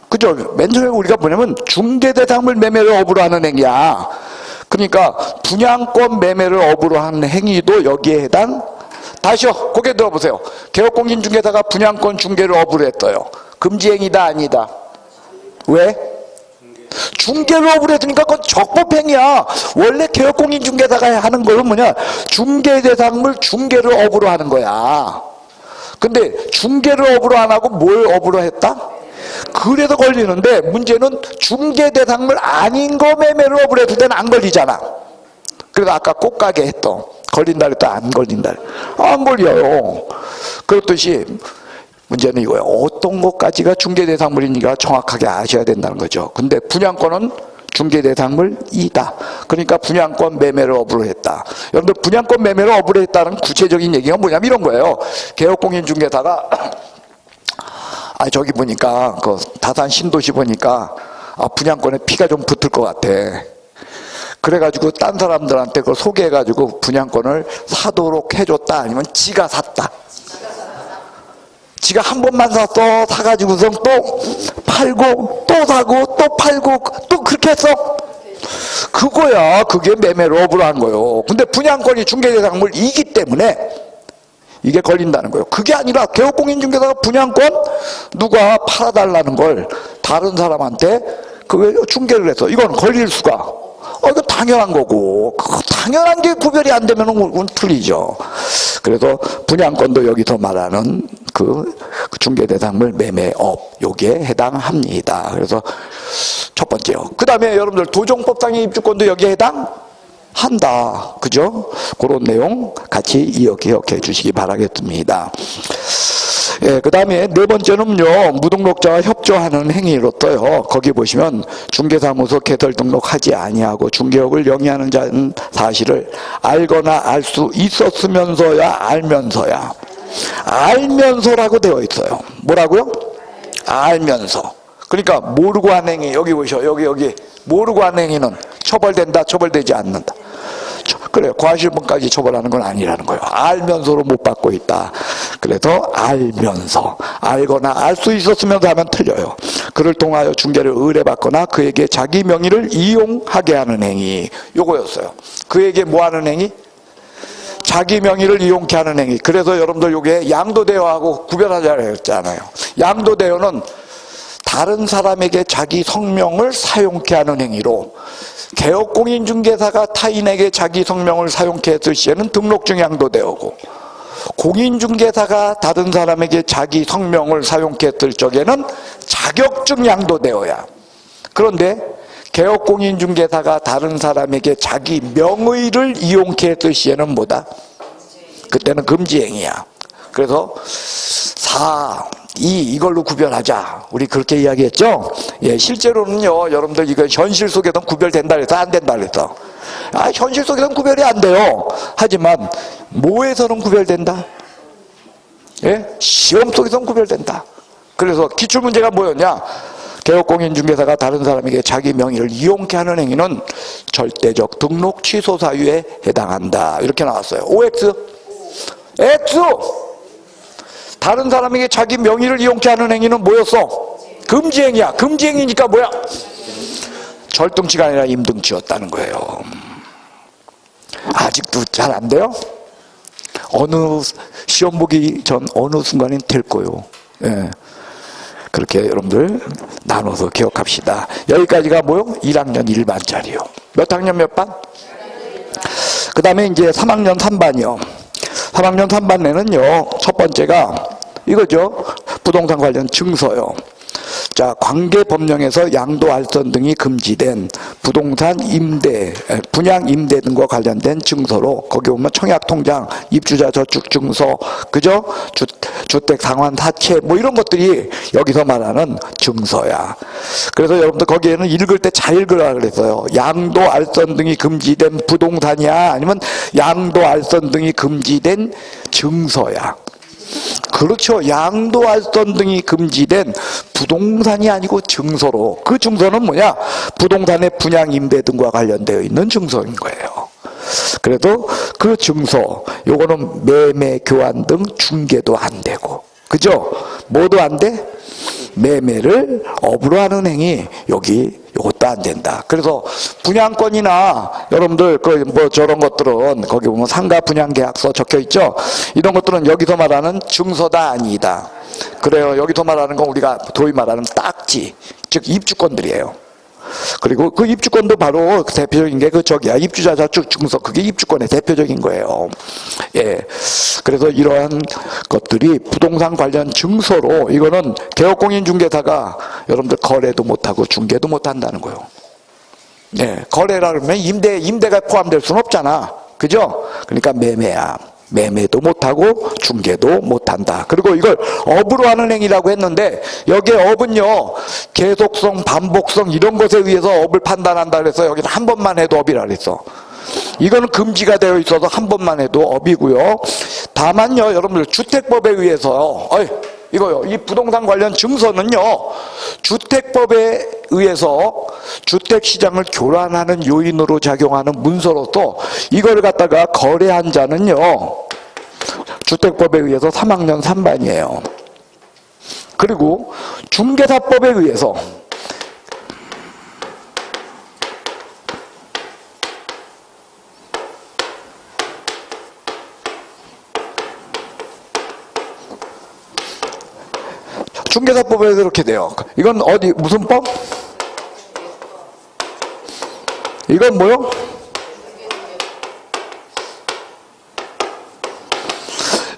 그죠? 맨 처음에 우리가 뭐냐면 중개대상물 매매를 업으로 하는 행위야. 그러니까 분양권 매매를 업으로 하는 행위도 여기에 해당. 다시요. 고개 들어보세요. 개업공인중개사가 분양권 중개를 업으로 했어요. 금지행위다 아니다. 왜? 중개를 업으로 했으니까 그건 적법행위야. 원래 개업공인중개사가 하는 거는 뭐냐, 중개대상물 중개를 업으로 하는 거야. 근데 중개를 업으로 안 하고 뭘 업으로 했다? 그래서 걸리는데, 문제는 중개대상물 아닌 거 매매를 업으로 했을 때는 안 걸리잖아. 그래서 아까 꽃가게 했던, 걸린다 그랬다 안 걸린다. 안 걸려요. 그렇듯이 문제는 이거예요. 어떤 것까지가 중개대상물이니까 정확하게 아셔야 된다는 거죠. 근데 분양권은 중개대상물이다. 그러니까 분양권 매매를 업으로 했다. 여러분들 분양권 매매를 업으로 했다는 구체적인 얘기가 뭐냐면 이런 거예요. 개업공인중개사가 저기 보니까 그 다산 신도시 보니까 분양권에 피가 좀 붙을 것 같아. 그래가지고 딴 사람들한테 그걸 소개해가지고 분양권을 사도록 해줬다. 아니면 지가 샀다. 지가 한 번만 샀어. 사가지고서 또 팔고 또 사고 또 팔고 또 그렇게 했어. 그거야. 그게 매매로 업으로 한 거예요. 근데 분양권이 중개대상물이기 때문에 이게 걸린다는 거예요. 그게 아니라 개업공인중개사가 분양권 누가 팔아달라는 걸 다른 사람한테 그게 중개를 해서 이건 걸릴 수가. 이거 당연한 거고, 당연한 게 구별이 안 되면 은 틀리죠. 그래서 분양권도 여기서 말하는 그 중개대상물 매매업, 요게 해당합니다. 그래서 첫 번째요. 그 다음에 여러분들 도정법상의 입주권도 여기에 해당한다. 그죠? 그런 내용 같이 기억해 주시기 바라겠습니다. 예, 그 다음에 네 번째는요, 무등록자와 협조하는 행위로 떠요. 거기 보시면 중개사무소 개설 등록하지 아니하고 중개업을 영위하는 자는 사실을 알거나 알 수 있었으면서야 알면서라고 되어 있어요. 뭐라고요? 알면서. 그러니까 모르고 한 행위, 여기 보셔. 여기 모르고 한 행위는 처벌된다, 처벌되지 않는다. 그래요. 과실범까지 처벌하는 건 아니라는 거예요. 알면서로 못 받고 있다. 그래서 알면서, 알거나 알 수 있었으면서 하면 틀려요. 그를 통하여 중개를 의뢰받거나 그에게 자기 명의를 이용하게 하는 행위, 요거였어요. 그에게 뭐 하는 행위? 자기 명의를 이용케 하는 행위. 그래서 여러분들 요게 양도대여하고 구별하자고 했잖아요. 양도대여는 다른 사람에게 자기 성명을 사용케 하는 행위로, 개업공인중개사가 타인에게 자기 성명을 사용케 했을 시에는 등록증 양도대여고, 공인중개사가 다른 사람에게 자기 성명을 사용케 했을 적에는 자격증 양도대여야. 그런데 개업공인중개사가 다른 사람에게 자기 명의를 이용케 했을 시에는 뭐다? 그때는 금지행위야. 그래서 4, 2 이걸로 구별하자. 우리 그렇게 이야기했죠? 예, 실제로는요, 여러분들 이거 현실 속에서는 구별된다 그래서 안 된다 그래서. 현실 속에서는 구별이 안 돼요. 하지만 뭐에서는 구별된다? 예? 시험 속에서는 구별된다. 그래서 기출문제가 뭐였냐? 개업공인중개사가 다른 사람에게 자기 명의를 이용케 하는 행위는 절대적 등록 취소 사유에 해당한다. 이렇게 나왔어요. OX? X! 다른 사람에게 자기 명의를 이용케 하는 행위는 뭐였어? 금지행위야. 금지행위니까 뭐야? 절등치가 아니라 임등치였다는 거예요. 아직도 잘 안 돼요? 어느 시험 보기 전 어느 순간엔 될 거예요. 예. 그렇게 여러분들 나눠서 기억합시다. 여기까지가 뭐요? 1학년 1반짜리요. 몇 학년 몇 반? 그 다음에 이제 3학년 3반이요. 3학년 3반에는요, 첫 번째가 이거죠. 부동산 관련 증서요. 자, 관계법령에서 양도, 알선 등이 금지된 부동산 임대, 분양 임대 등과 관련된 증서로 거기 보면 청약통장, 입주자 저축증서, 그죠? 주택 상환 사채 뭐 이런 것들이 여기서 말하는 증서야. 그래서 여러분들 거기에는 읽을 때 잘 읽으라 그랬어요. 양도, 알선 등이 금지된 부동산이야, 아니면 양도, 알선 등이 금지된 증서야. 그렇죠. 양도, 알선 등이 금지된 부동산이 아니고 증서로, 그 증서는 뭐냐? 부동산의 분양 임대 등과 관련되어 있는 증서인 거예요. 그래도 그 증서, 요거는 매매, 교환 등 중개도 안 되고, 그죠? 뭐도 안 돼? 매매를 업으로 하는 행위, 요것도 안 된다. 그래서 분양권이나 여러분들 그 뭐 저런 것들은 거기 보면 상가 분양 계약서 적혀 있죠. 이런 것들은 여기서 말하는 증서다 아니다. 그래요. 여기서 말하는 건 우리가 소위 말하는 딱지, 즉 입주권들이에요. 그리고 그 입주권도 바로 대표적인 게 그 저기야, 입주자 저축 증서, 그게 입주권의 대표적인 거예요. 예. 그래서 이러한 것들이 부동산 관련 증서로, 이거는 개업공인중개사가 여러분들 거래도 못하고 중개도 못한다는 거예요. 예. 거래라 그러면 임대가 포함될 수는 없잖아. 그죠? 그러니까 매매야. 매매도 못하고 중개도 못한다. 그리고 이걸 업으로 하는 행위라고 했는데, 여기에 업은요, 계속성, 반복성 이런 것에 의해서 업을 판단한다 그래서 여기는 한 번만 해도 업이라 그랬어. 이거는 금지가 되어 있어서 한 번만 해도 업이고요. 다만요, 여러분들 주택법에 의해서 이거요, 이 부동산 관련 증서는요, 주택법에 의해서 주택시장을 교란하는 요인으로 작용하는 문서로서 이걸 갖다가 거래한 자는요, 주택법에 의해서 3학년 3반이에요. 그리고 중개사법에 의해서 중개사법에서 이렇게 돼요. 이건 어디 무슨 법? 이건 뭐요?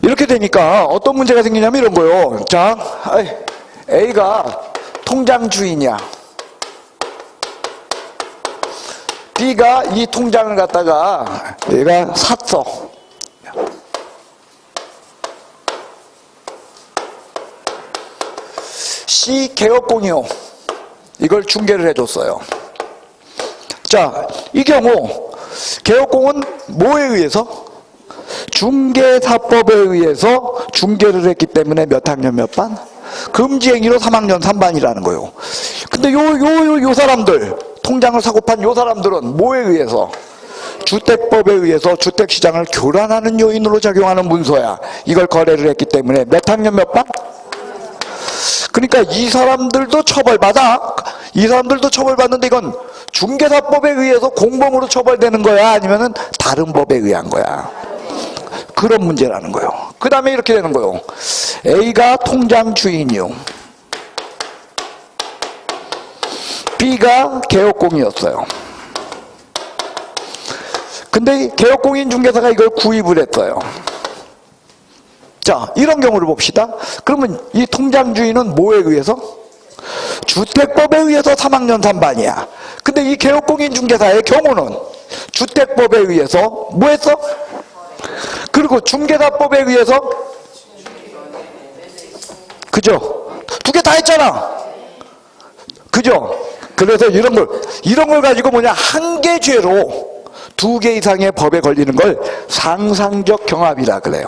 이렇게 되니까 어떤 문제가 생기냐면 이런 거요. 자, A가 통장 주인이야. B가 이 통장을 갖다가 얘가 샀어. C 개업공이요. 이걸 중개를 해줬어요. 자, 이 경우 개업공은 뭐에 의해서? 중개사법에 의해서 중개를 했기 때문에 몇 학년 몇 반? 금지행위로 3학년 3반이라는 거예요. 근데 요 사람들, 통장을 사고 판 요 사람들은 뭐에 의해서? 주택법에 의해서 주택시장을 교란하는 요인으로 작용하는 문서야. 이걸 거래를 했기 때문에 몇 학년 몇 반? 그러니까 이 사람들도 처벌받아. 이 사람들도 처벌받는데 이건 중개사법에 의해서 공범으로 처벌되는 거야, 아니면은 다른 법에 의한 거야. 그런 문제라는 거예요. 그 다음에 이렇게 되는 거예요. A가 통장 주인이요. B가 개업공이었어요. 근데 개업공인 중개사가 이걸 구입을 했어요. 자, 이런 경우를 봅시다. 그러면 이 통장 주인은 뭐에 의해서? 주택법에 의해서 3학년 3반이야. 근데 이 개업공인 중개사의 경우는 주택법에 의해서 뭐 했어? 그리고 중개사법에 의해서, 그죠? 두 개 다 했잖아. 그죠? 그래서 이런 걸 가지고 뭐냐, 한 개 죄로 두 개 이상의 법에 걸리는 걸 상상적 경합이라 그래요.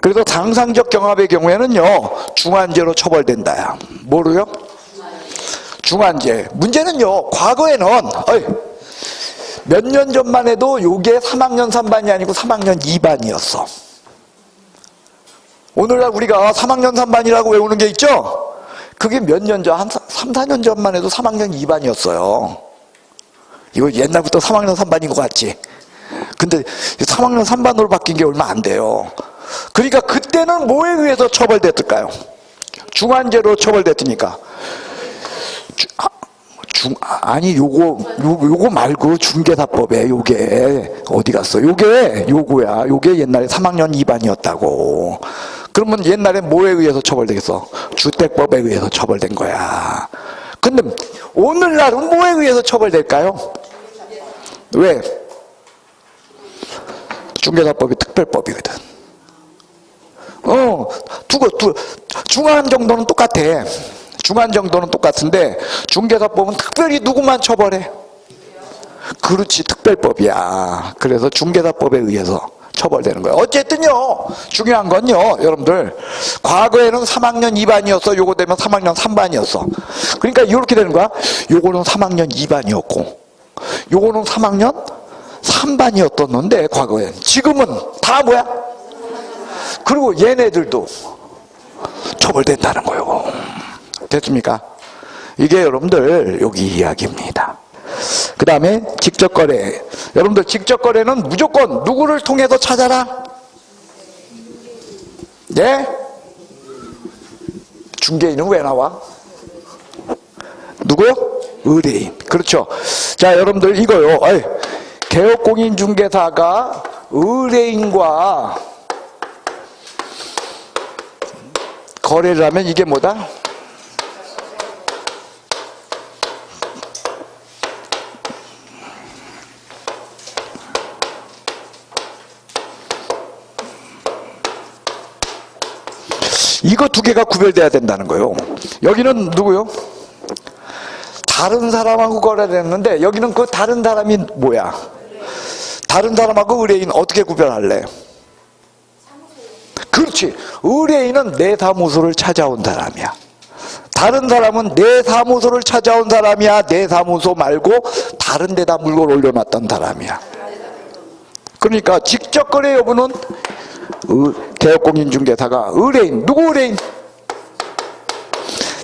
그래서 상상적 경합의 경우에는요, 중환죄로 처벌된다야. 뭐로요? 중환죄. 문제는요, 과거에는 몇 년 전만 해도 요게 3학년 3반이 아니고 3학년 2반이었어. 오늘날 우리가 3학년 3반이라고 외우는 게 있죠? 그게 몇 년 전, 한 3, 4년 전만 해도 3학년 2반이었어요. 이거 옛날부터 3학년 3반인 것 같지? 근데 3학년 3반으로 바뀐 게 얼마 안 돼요. 그러니까 그때는 뭐에 의해서 처벌됐을까요? 중환죄로 처벌됐으니까. 아니 요거 말고 중개사법에 요게 어디 갔어? 요거야. 요게 옛날에 3학년 2반이었다고. 그러면 옛날에 뭐에 의해서 처벌되겠어? 주택법에 의해서 처벌된 거야. 근데 오늘날은 뭐에 의해서 처벌될까요? 왜? 중개사법이 특별법이거든. 중한 정도는 똑같아. 중한 정도는 똑같은데 중개사법은 특별히 누구만 처벌해? 그렇지, 특별법이야. 그래서 중개사법에 의해서 처벌되는 거예요. 어쨌든요, 중요한 건요, 여러분들, 과거에는 3학년 2반이었어. 요거 되면 3학년 3반이었어. 그러니까 이렇게 되는 거야. 요거는 3학년 2반이었고 요거는 3학년 3반이었었는데 과거엔. 지금은 다 뭐야? 그리고 얘네들도 처벌된다는 거예요. 됐습니까? 이게 여러분들 여기 이야기입니다. 그 다음에 직접거래. 여러분들 직접거래는 무조건 누구를 통해서 찾아라? 예? 중개인은 왜 나와? 누구요? 의뢰인. 그렇죠. 자, 여러분들 이거요. 개업공인중개사가 의뢰인과 거래를 하면 이게 뭐다? 이거 두 개가 구별돼야 된다는 거예요. 여기는 누구요? 다른 사람하고 거래를 했는데 여기는 그 다른 사람이 뭐야? 다른 사람하고 의뢰인 어떻게 구별할래? 그렇지. 의뢰인은 내 사무소를 찾아온 사람이야. 다른 사람은 내 사무소를 찾아온 사람이야. 내 사무소 말고 다른 데다 물건 올려놨던 사람이야. 그러니까 직접 거래 여부는 개업공인중개사가 의뢰인, 누구 의뢰인?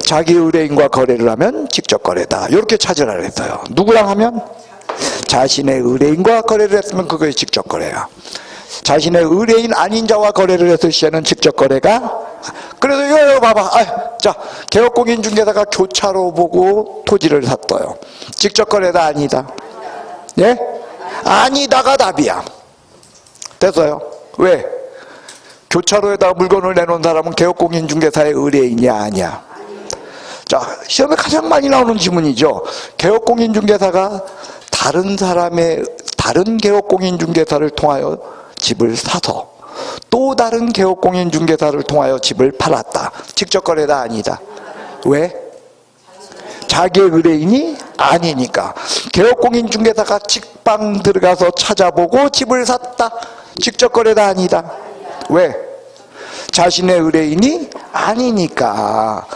자기 의뢰인과 거래를 하면 직접 거래다. 이렇게 찾으라 그랬어요. 누구랑 하면? 자신의 의뢰인과 거래를 했으면 그것이 직접 거래야. 자신의 의뢰인 아닌 자와 거래를 했을 시에는 직접 거래가. 그래서 이거 봐봐. 자, 개업공인중개사가 교차로 보고 토지를 샀어요. 직접 거래다, 아니다? 예? 아니다가 답이야. 됐어요? 왜? 교차로에다가 물건을 내놓은 사람은 개업공인중개사의 의뢰인이야, 아니야? 자, 시험에 가장 많이 나오는 지문이죠. 개업공인중개사가 다른 개업공인중개사를 통하여 집을 사서 또 다른 개업공인중개사를 통하여 집을 팔았다. 직접 거래다, 아니다? 왜? 자기의 의뢰인이 아니니까. 개업공인중개사가 직방 들어가서 찾아보고 집을 샀다. 직접 거래다, 아니다? 왜? 자신의 의뢰인이 아니니까.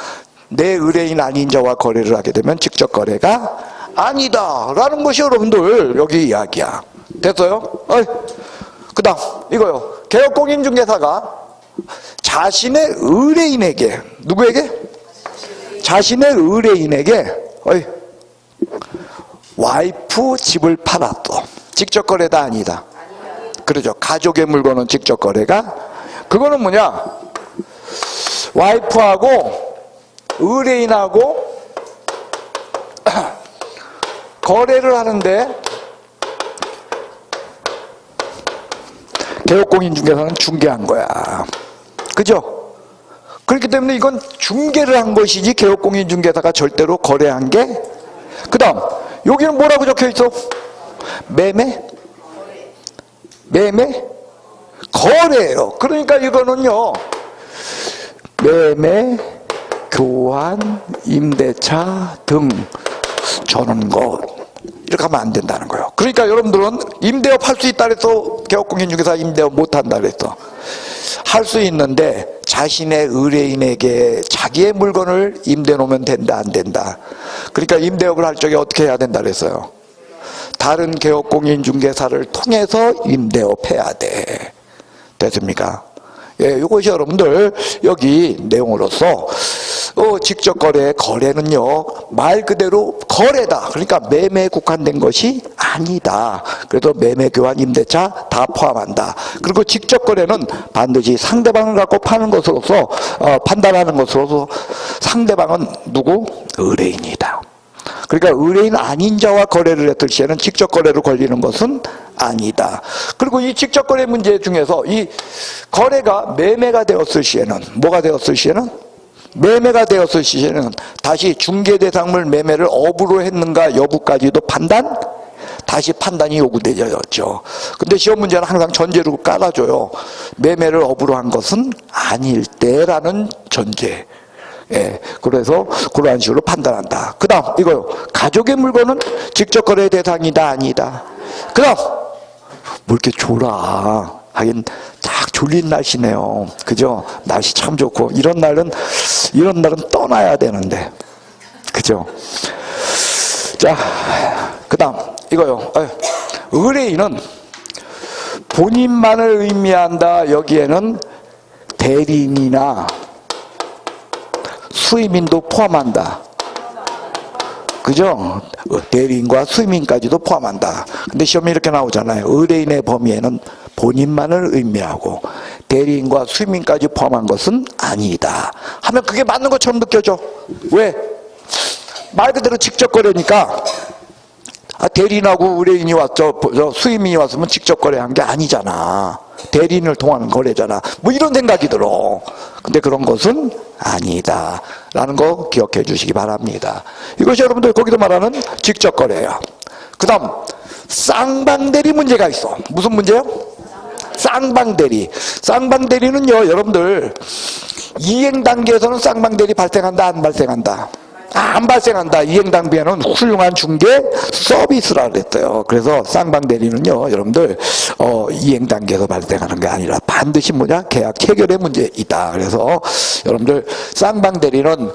내 의뢰인 아닌 자와 거래를 하게 되면 직접 거래가 아니다 라는 것이 여러분들 여기 이야기야. 됐어요? 그 다음 이거요. 개업공인중개사가 자신의 의뢰인에게, 누구에게? 자신의 의뢰인에게 와이프 집을 팔았어. 직접 거래다, 아니다? 그러죠. 가족의 물건은 직접 거래가. 그거는 뭐냐? 와이프하고 의뢰인하고 거래를 하는데 개업공인중개사는 중개한 거야. 그죠? 그렇기 때문에 이건 중개를 한 것이지 개업공인중개사가 절대로 거래한 게. 그 다음 여기는 뭐라고 적혀 있어? 매매? 매매? 거래예요. 그러니까 이거는요, 매매, 교환, 임대차 등 저는 이렇게 하면 안 된다는 거예요. 그러니까 여러분들은 임대업 할 수 있다 그래서 개업공인중개사 임대업 못 한다 그랬어. 할 수 있는데 자신의 의뢰인에게 자기의 물건을 임대 놓으면 된다, 안 된다? 그러니까 임대업을 할 적에 어떻게 해야 된다 그랬어요? 다른 개업공인중개사를 통해서 임대업 해야 돼. 됐습니까? 예, 이것이 여러분들 여기 내용으로서 직접 거래는요 말 그대로 거래다. 그러니까 매매에 국한된 것이 아니다. 그래도 매매, 교환, 임대차 다 포함한다. 그리고 직접 거래는 반드시 상대방을 갖고 파는 것으로서 판단하는 것으로서 상대방은 누구? 의뢰인이다. 그러니까 의뢰인 아닌 자와 거래를 했을 시에는 직접 거래로 걸리는 것은 아니다. 그리고 이 직접 거래 문제 중에서 이 거래가 매매가 되었을 시에는 뭐가 되었을 시에는 매매가 되었을 시에는 다시 중개 대상물 매매를 업으로 했는가 여부까지도 다시 판단이 요구되었죠. 근데 시험 문제는 항상 전제로 깔아줘요. 매매를 업으로 한 것은 아닐 때라는 전제. 예, 그래서 그러한 식으로 판단한다. 그 다음 이거요. 가족의 물건은 직접 거래 대상이다 아니다. 그 다음 뭐 이렇게 졸아. 하긴 딱 졸린 날씨네요. 그죠? 날씨 참 좋고 이런 날은 떠나야 되는데 그죠? 자, 그 다음 이거요. 의뢰인은 본인만을 의미한다. 여기에는 대리인이나 수임인도 포함한다. 그죠? 대리인과 수임인까지도 포함한다. 근데 시험에 이렇게 나오잖아요. 의뢰인의 범위에는 본인만을 의미하고 대리인과 수임인까지 포함한 것은 아니다. 하면 그게 맞는 것처럼 느껴져. 왜? 말 그대로 직접 거래니까 대리인하고 의뢰인이 왔죠. 수임인이 왔으면 직접 거래한 게 아니잖아. 대리인을 통한 거래잖아. 뭐 이런 생각이 들어. 근데 그런 것은 아니다. 라는 거 기억해 주시기 바랍니다. 이것이 여러분들 거기서 말하는 직접 거래야. 그 다음 쌍방대리 문제가 있어. 무슨 문제요? 쌍방대리. 쌍방대리는요 여러분들 이행 단계에서는 쌍방대리 발생한다 안 발생한다? 안 발생한다. 이행 단계는 훌륭한 중개 서비스라 그랬어요. 그래서 쌍방대리는요 여러분들 이행 단계에서 발생하는 게 아니라 반드시 뭐냐? 계약 체결의 문제이다. 그래서 여러분들 쌍방대리는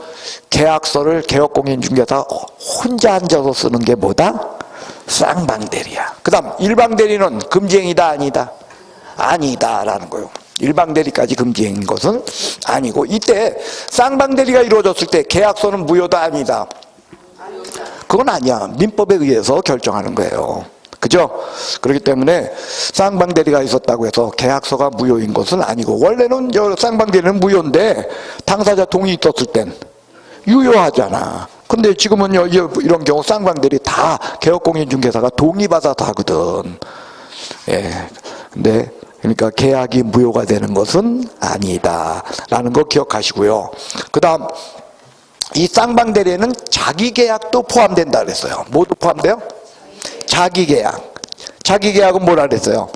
계약서를 개업공인중개사 혼자 앉아서 쓰는 게 뭐다? 쌍방대리야. 그 다음 일방대리는 금지행위다 아니다? 아니다 라는 거예요. 일방대리까지 금지행인 것은 아니고 이때 쌍방대리가 이루어졌을 때 계약서는 무효다 아니다? 그건 아니야. 민법에 의해서 결정하는 거예요. 그죠? 그렇기 때문에 쌍방대리가 있었다고 해서 계약서가 무효인 것은 아니고 원래는 쌍방대리는 무효인데 당사자 동의 있었을 땐 유효하잖아. 근데 지금은요 이런 경우 쌍방대리 다 개업공인중개사가 동의받아서 하거든. 예. 근데 그러니까 계약이 무효가 되는 것은 아니다 라는 거 기억하시고요. 그 다음 이 쌍방대리에는 자기계약도 포함된다 그랬어요. 모두 포함돼요? 자기계약. 자기계약은 뭐라 그랬어요?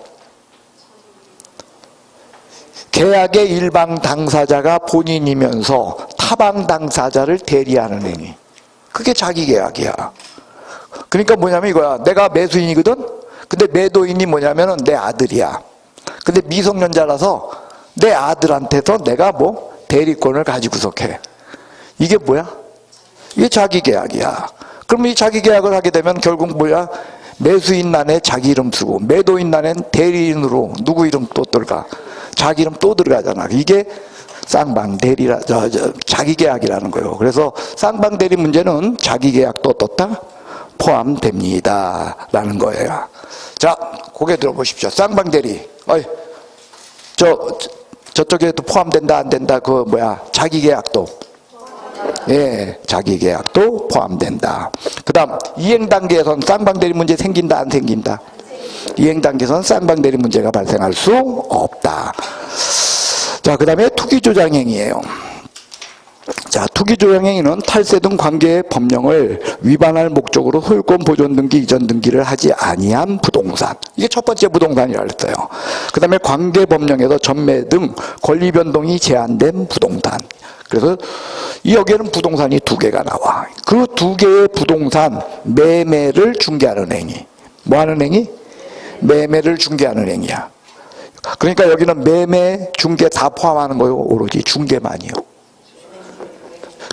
계약의 일방 당사자가 본인이면서 타방 당사자를 대리하는 행위. 그게 자기계약이야. 그러니까 뭐냐면 이거야. 내가 매수인이거든? 근데 매도인이 뭐냐면은 내 아들이야. 근데 미성년자라서 내 아들한테서 내가 뭐 대리권을 가지고서 해. 이게 뭐야? 이게 자기계약이야. 그럼 이 자기계약을 하게 되면 결국 뭐야? 매수인 난에 자기 이름 쓰고 매도인 난엔 대리인으로 누구 이름 또 들어가? 자기 이름 또 들어가잖아. 이게 쌍방대리라 자기계약이라는 거예요. 그래서 쌍방대리 문제는 자기계약도 떴다 포함됩니다 라는 거예요. 자, 고개 들어보십시오. 쌍방대리. 저쪽에도 포함된다 안 된다? 그 뭐야? 자기계약도. 예, 자기계약도 포함된다. 그 다음 이행 단계에선 쌍방대리 문제 생긴다 안 생긴다? 이행 단계에선 쌍방대리 문제가 발생할 수 없다. 자, 그 다음에 투기조장행위예요. 자, 투기조장행위는 탈세 등 관계의 법령을 위반할 목적으로 소유권 보존 등기, 이전 등기를 하지 아니한 부동산. 이게 첫 번째 부동산이라고 했어요. 그 다음에 관계 법령에서 전매 등 권리 변동이 제한된 부동산. 그래서 여기에는 부동산이 두 개가 나와. 그 두 개의 부동산 매매를 중개하는 행위. 뭐 하는 행위? 매매를 중개하는 행위야. 그러니까 여기는 매매, 중개 다 포함하는 거요. 오로지 중개만이요.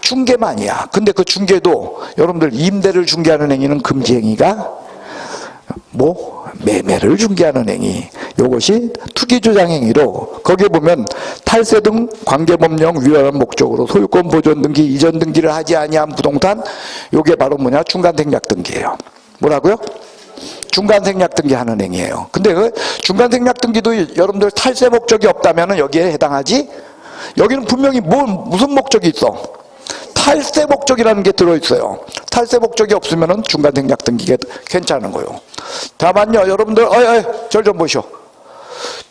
중개만이야. 근데 그 중개도 여러분들 임대를 중개하는 행위는 금지 행위가 뭐 매매를 중개하는 행위. 이것이 투기조장 행위로 거기에 보면 탈세 등 관계법령 위반한 목적으로 소유권 보존 등기, 이전 등기를 하지 아니한 부동산. 이게 바로 뭐냐? 중간생략 등기예요. 뭐라고요? 중간생략 등기 하는 행위예요. 근데 그 중간생략 등기도 여러분들 탈세 목적이 없다면 여기에 해당하지? 여기는 분명히 무슨 목적이 있어? 탈세 목적이라는 게 들어있어요. 탈세 목적이 없으면은 중간 생략 등기가 괜찮은 거예요. 다만요, 여러분들, 절 좀 보시오.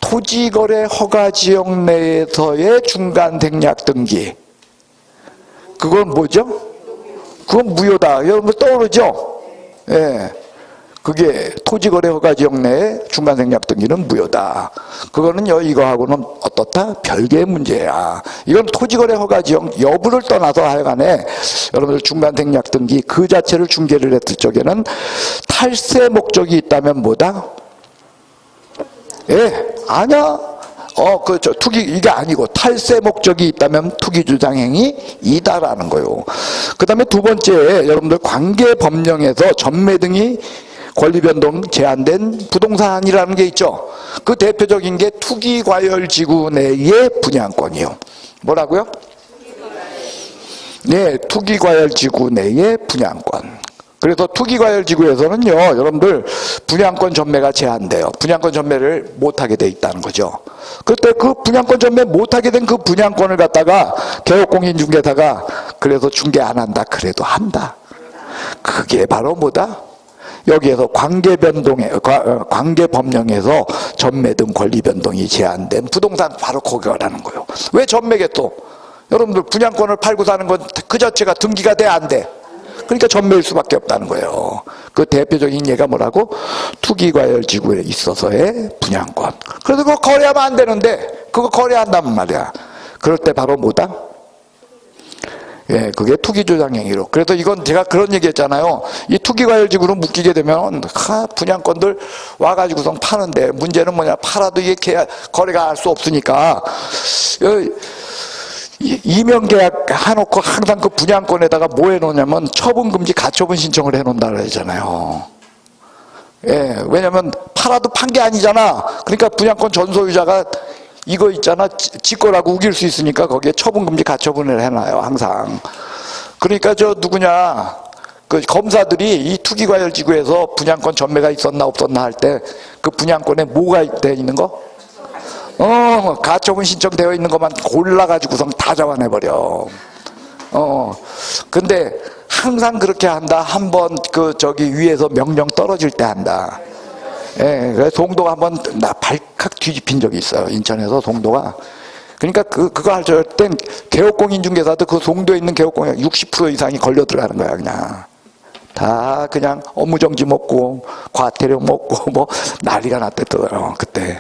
토지거래 허가지역 내에서의 중간 생략 등기. 그건 뭐죠? 그건 무효다. 여러분들 떠오르죠? 예. 그게 토지거래 허가지역 내의 중간 생략 등기는 무효다. 그거는요, 이거하고는 어떻다? 별개의 문제야. 이건 토지거래 허가지역 여부를 떠나서 하여간에 여러분들 중간 생략 등기 그 자체를 중개를 했을 적에는 탈세 목적이 있다면 뭐다? 예, 아니야. 투기, 이게 아니고, 탈세 목적이 있다면 투기주장행위 이다라는 거요. 그 다음에 두 번째, 여러분들 관계법령에서 전매 등이 권리변동 제한된 부동산이라는 게 있죠. 그 대표적인 게 투기과열지구 내의 분양권이요. 뭐라고요? 네, 투기과열지구 내의 분양권. 그래서 투기과열지구에서는요, 여러분들 분양권 전매가 제한돼요. 분양권 전매를 못하게 돼 있다는 거죠. 그때 그 분양권 전매 못하게 된 그 분양권을 갖다가 개업공인중개사가 그래서 중개 안 한다 그래도 한다. 그게 바로 뭐다? 여기에서 관계법령에서 전매 등 권리변동이 제한된 부동산 바로 그거라는 거예요. 왜 전매겠어? 여러분들 분양권을 팔고 사는 건 그 자체가 등기가 돼 안 돼? 그러니까 전매일 수밖에 없다는 거예요. 그 대표적인 예가 뭐라고? 투기과열지구에 있어서의 분양권. 그래서 그거 거래하면 안 되는데 그거 거래한다면 말이야. 그럴 때 바로 뭐다? 예, 그게 투기조장행위로. 그래서 이건 제가 그런 얘기 했잖아요. 이 투기과열지구로 묶이게 되면 분양권들 와가지고선 파는데 문제는 뭐냐? 팔아도 이게 거래가 할 수 없으니까 이명계약 해놓고 항상 그 분양권에다가 뭐 해놓냐면 처분금지 가처분 신청을 해놓는다 그러잖아요. 예, 왜냐면 팔아도 판 게 아니잖아. 그러니까 분양권 전소유자가 이거 있잖아, 지 거라고 우길 수 있으니까 거기에 처분금지 가처분을 해놔요, 항상. 그러니까 저 누구냐, 그 검사들이 이 투기과열지구에서 분양권 전매가 있었나 없었나 할 때 그 분양권에 뭐가 돼 있는 거? 가처분 신청되어 있는 것만 골라가지고선 다 잡아내버려. 근데 항상 그렇게 한다. 한번 저기 위에서 명령 떨어질 때 한다. 예, 그래서 송도가 한번 나 발칵 뒤집힌 적이 있어요. 인천에서 송도가. 그러니까 그거 할 땐 개업공인중개사도 그 송도에 있는 개업공인 60% 이상이 걸려 들어가는 거야, 그냥. 다 그냥 업무정지 먹고, 과태료 먹고, 뭐, 난리가 났댔더라고요, 그때.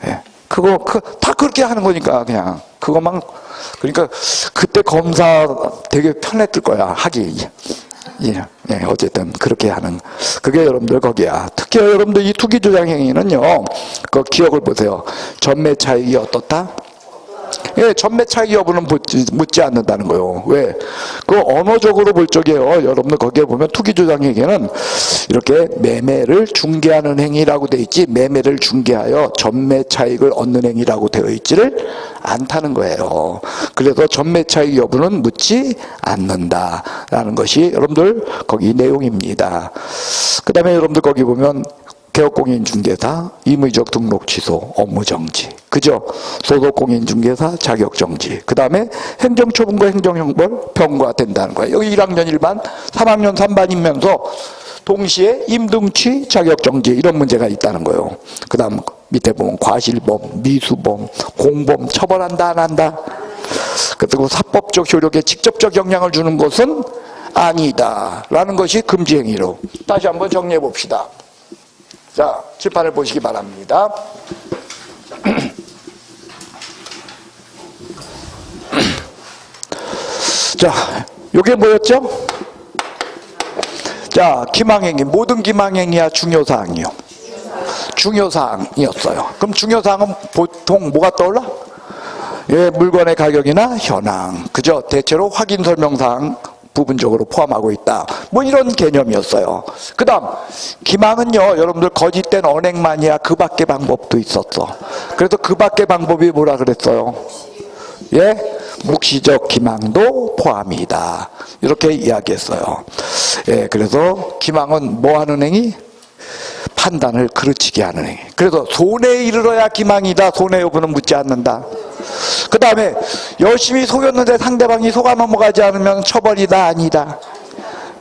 예. 다 그렇게 하는 거니까, 그냥. 그것만, 그러니까, 그때 검사 되게 편했을 거야, 하기. 예, 어쨌든, 그렇게 하는. 그게 여러분들 거기야. 특히 여러분들 이 투기조장행위는요, 그 기억을 보세요. 전매 차익이 어떻다? 예, 전매 차익 여부는 묻지 않는다는 거예요. 왜? 그 언어적으로 볼 적이에요. 여러분들 거기에 보면 투기조장행위는 이렇게 매매를 중개하는 행위라고 되어 있지, 매매를 중개하여 전매 차익을 얻는 행위라고 되어 있지를 않다는 거예요. 그래서 전매 차익 여부는 묻지 않는다라는 것이 여러분들 거기 내용입니다. 그 다음에 여러분들 거기 보면 개업공인중개사, 임의적 등록 취소, 업무정지. 그죠? 소속공인중개사, 자격정지. 그 다음에 행정처분과 행정형벌, 병과된다는 거예요. 여기 1학년 1반, 3학년 3반이면서 동시에 임등취, 자격정지 이런 문제가 있다는 거예요. 그 다음 밑에 보면 과실범, 미수범, 공범, 처벌한다 안 한다? 그리고 사법적 효력에 직접적 영향을 주는 것은 아니다 라는 것이 금지행위로. 다시 한번 정리해 봅시다. 자, 칠판을 보시기 바랍니다. 자, 요게 뭐였죠? 자, 기망행위. 모든 기망행위야 중요사항이요. 중요사항이었어요. 그럼 중요사항은 보통 뭐가 떠올라? 예, 물건의 가격이나 현황. 그죠? 대체로 확인 설명사항 부분적으로 포함하고 있다. 뭐 이런 개념이었어요. 그 다음 기망은요, 여러분들 거짓된 언행만이야. 그 밖의 방법도 있었어. 그래서 그 밖의 방법이 뭐라 그랬어요? 예, 묵시적 기망도 포함이다. 이렇게 이야기했어요. 예, 그래서 기망은 뭐 하는 행위? 판단을 그르치게 하는 행위. 그래서 손해에 이르러야 기망이다. 손해 여부는 묻지 않는다. 그 다음에 열심히 속였는데 상대방이 속아 넘어가지 않으면 처벌이다 아니다.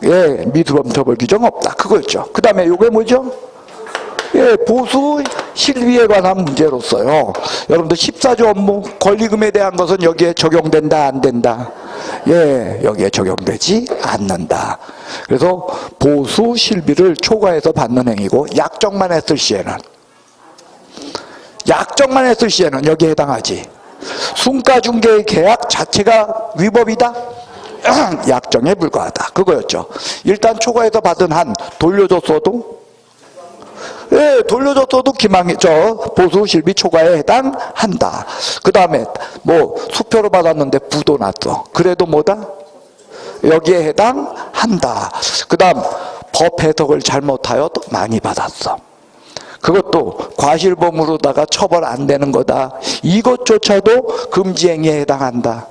예, 미수범 처벌 규정 없다. 그거였죠. 그 다음에 요게 뭐죠? 예, 보수 실비에 관한 문제로서요. 여러분들 14조 업무 권리금에 대한 것은 여기에 적용된다 안 된다? 예, 여기에 적용되지 않는다. 그래서 보수 실비를 초과해서 받는 행위고 약정만 했을 시에는 여기에 해당하지. 순가중개의 계약 자체가 위법이다? 약정에 불과하다. 그거였죠. 일단 초과해서 받은 한 돌려줬어도 예, 돌려줬어도 보수 실비 초과에 해당한다. 그 다음에 뭐 수표로 받았는데 부도 났어. 그래도 뭐다? 여기에 해당한다. 그 다음 법 해석을 잘못하여 많이 받았어. 그것도 과실범으로다가 처벌 안 되는 거다. 이것조차도 금지행위에 해당한다.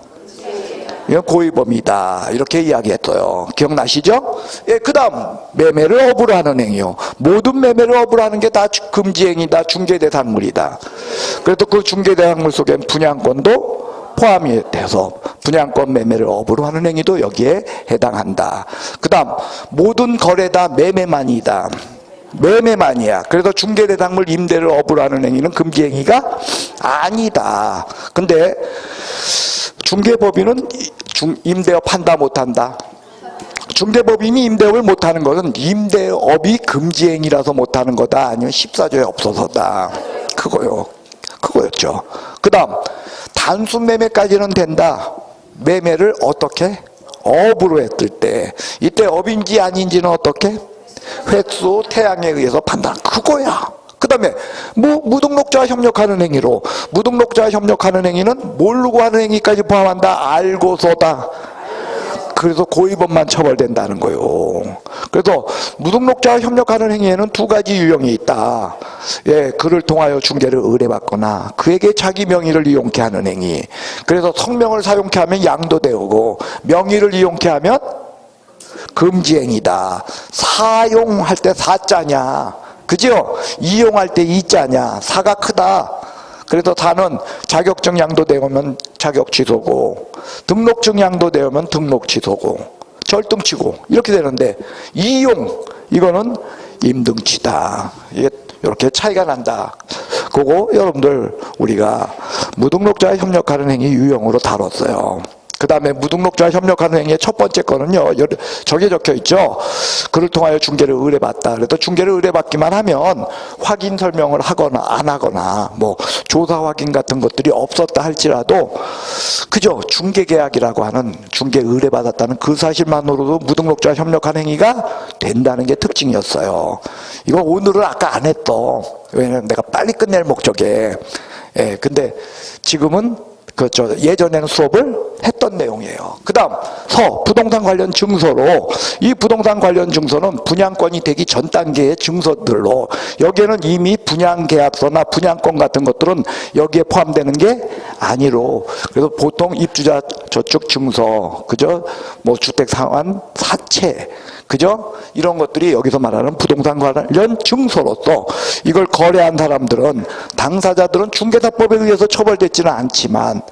이건 고의범이다. 이렇게 이야기했어요. 기억나시죠? 예, 그 다음 매매를 업으로 하는 행위요. 모든 매매를 업으로 하는 게 다 금지행위다. 중개대상물이다. 그래도 그 중개대상물 속엔 분양권도 포함이 돼서 분양권 매매를 업으로 하는 행위도 여기에 해당한다. 그 다음 모든 거래 다 매매만이다. 매매만이야. 그래서 중개대상물 임대를 업으로 하는 행위는 금지행위가 아니다. 근데 중개법인은 임대업 한다 못한다? 중개법인이 임대업을 못하는 것은 임대업이 금지행위라서 못하는 거다 아니면 14조에 없어서다. 그거였죠. 그 다음 단순 매매까지는 된다. 매매를 어떻게? 업으로 했을 때 이때 업인지 아닌지는 어떻게? 횟수 태양에 의해서 판단. 그거야. 그 다음에 무등록자와 협력하는 행위로 무등록자와 협력하는 행위는 모르고 하는 행위까지 포함한다. 알고서다. 그래서 고의범만 처벌된다는 거예요. 그래서 무등록자와 협력하는 행위에는 두 가지 유형이 있다. 예, 그를 통하여 중개를 의뢰받거나 그에게 자기 명의를 이용케 하는 행위. 그래서 성명을 사용케 하면 양도되고 명의를 이용케 하면 금지행위다. 사용할 때 사자냐, 그죠? 이용할 때 이자냐, 사가 크다. 그래서 사는 자격증 양도되면 자격 취소고 등록증 양도되면 등록 취소고 절등치고 이렇게 되는데 이용 이거는 임등치다. 이게 이렇게 차이가 난다. 그거 여러분들 우리가 무등록자와 협력하는 행위 유형으로 다뤘어요. 그 다음에 무등록자와 협력하는 행위의 첫 번째 거는요, 저게 적혀 있죠. 그를 통하여 중개를 의뢰받다. 그래서 중개를 의뢰받기만 하면 확인 설명을 하거나 안 하거나 뭐 조사 확인 같은 것들이 없었다 할지라도 그죠, 중개계약이라고 하는 중개 의뢰받았다는 그 사실만으로도 무등록자와 협력하는 행위가 된다는 게 특징이었어요. 이거 오늘은 아까 안 했어. 왜냐면 내가 빨리 끝낼 목적에. 예, 근데 지금은 그렇죠. 예전에는 수업을 했던 내용이에요. 그 다음 부동산 관련 증서로, 이 부동산 관련 증서는 분양권이 되기 전 단계의 증서들로, 여기에는 이미 분양계약서나 분양권 같은 것들은 여기에 포함되는 게 아니로, 그래서 보통 입주자 저축 증서, 그죠? 뭐 주택 상환 사채, 그죠? 이런 것들이 여기서 말하는 부동산 관련 증서로서 이걸 거래한 사람들은, 당사자들은 중개사법에 의해서 처벌되지는 않지만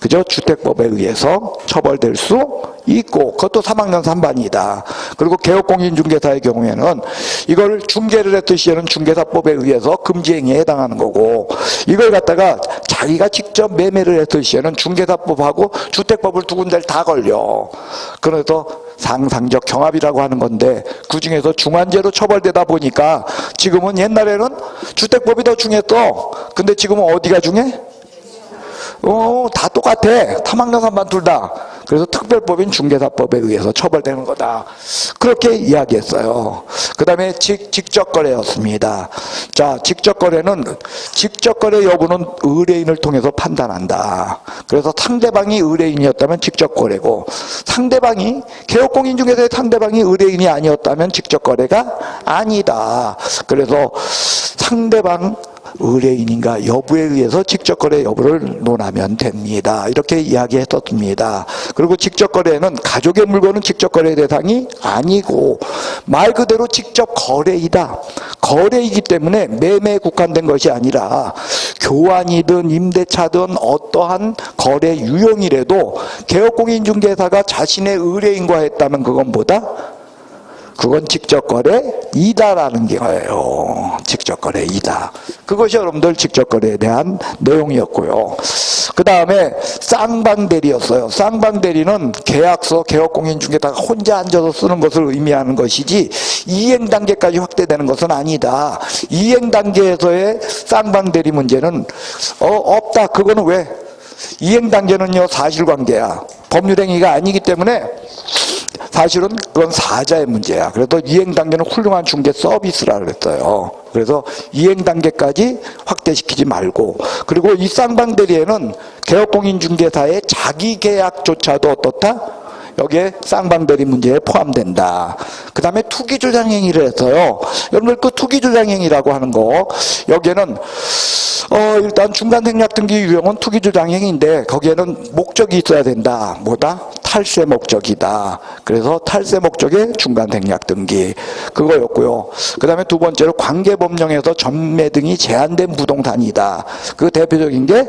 그죠? 주택법에 의해서 처벌될 수 있고, 그것도 3학년 3반이다. 그리고 개업공인중개사의 경우에는 이걸 중개를 했을 시에는 중개사법에 의해서 금지행위에 해당하는 거고, 이걸 갖다가 자기가 직접 매매를 했을 시에는 중개사법하고 주택법을 두 군데를 다 걸려. 그래서 상상적 경합이라고 하는 건데, 그 중에서 중환죄로 처벌되다 보니까 지금은, 옛날에는 주택법이 더 중했어. 근데 지금은 어디가 중해? 다 똑같아. 3학년 3반 둘 다. 그래서 특별법인 중개사법에 의해서 처벌되는 거다. 그렇게 이야기했어요. 그 다음에 직접거래였습니다. 자, 직접거래 여부는 의뢰인을 통해서 판단한다. 그래서 상대방이 의뢰인이었다면 직접거래고, 상대방이, 개업공인중개사의 상대방이 의뢰인이 아니었다면 직접거래가 아니다. 그래서 상대방 의뢰인인가 여부에 의해서 직접거래 여부를 논하면 됩니다. 이렇게 이야기했었습니다. 그리고 직접 거래는 가족의 물건은 직접 거래 대상이 아니고 말 그대로 직접 거래이다. 거래이기 때문에 매매에 국한된 것이 아니라 교환이든 임대차든 어떠한 거래 유형이라도 개업공인중개사가 자신의 의뢰인과 했다면 그건 뭐다? 그건 직접거래이다라는 거예요. 직접거래이다. 그것이 여러분들 직접거래에 대한 내용이었고요. 그 다음에 쌍방대리였어요. 쌍방대리는 계약서, 개업공인중개사가 혼자 앉아서 쓰는 것을 의미하는 것이지 이행단계까지 확대되는 것은 아니다. 이행단계에서의 쌍방대리 문제는 없다. 그거는 왜? 이행단계는요 사실관계야. 법률행위가 아니기 때문에 사실은 그건 사자의 문제야. 그래서 이행단계는 훌륭한 중개 서비스라 그랬어요. 그래서 이행단계까지 확대시키지 말고, 그리고 이 쌍방대리에는 개업공인중개사의 자기계약조차도 어떻다? 여기에 쌍방대리 문제에 포함된다. 그 다음에 투기조장행위를 해서요. 여러분들 그 투기조장행위라고 하는 거, 여기에는 일단 중간생략등기 유형은 투기조장행위인데 거기에는 목적이 있어야 된다. 뭐다? 탈세 목적이다. 그래서 탈세 목적의 중간생략등기 그거였고요. 그 다음에 두 번째로 관계법령에서 전매 등이 제한된 부동산이다. 그 대표적인 게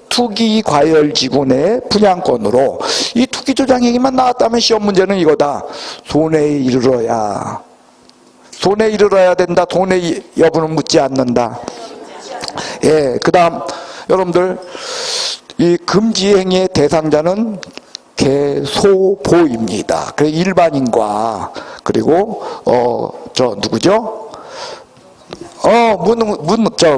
투기과열지구 내 분양권으로 이 투기조장행위만 나왔다면 시험 문제는 이거다. 손해에 이르러야. 손해에 이르러야 된다. 손해 여부는 묻지 않는다. 예, 그 다음 여러분들 이 금지행위의 대상자는 개소보입니다. 그래서 일반인과 그리고 누구죠?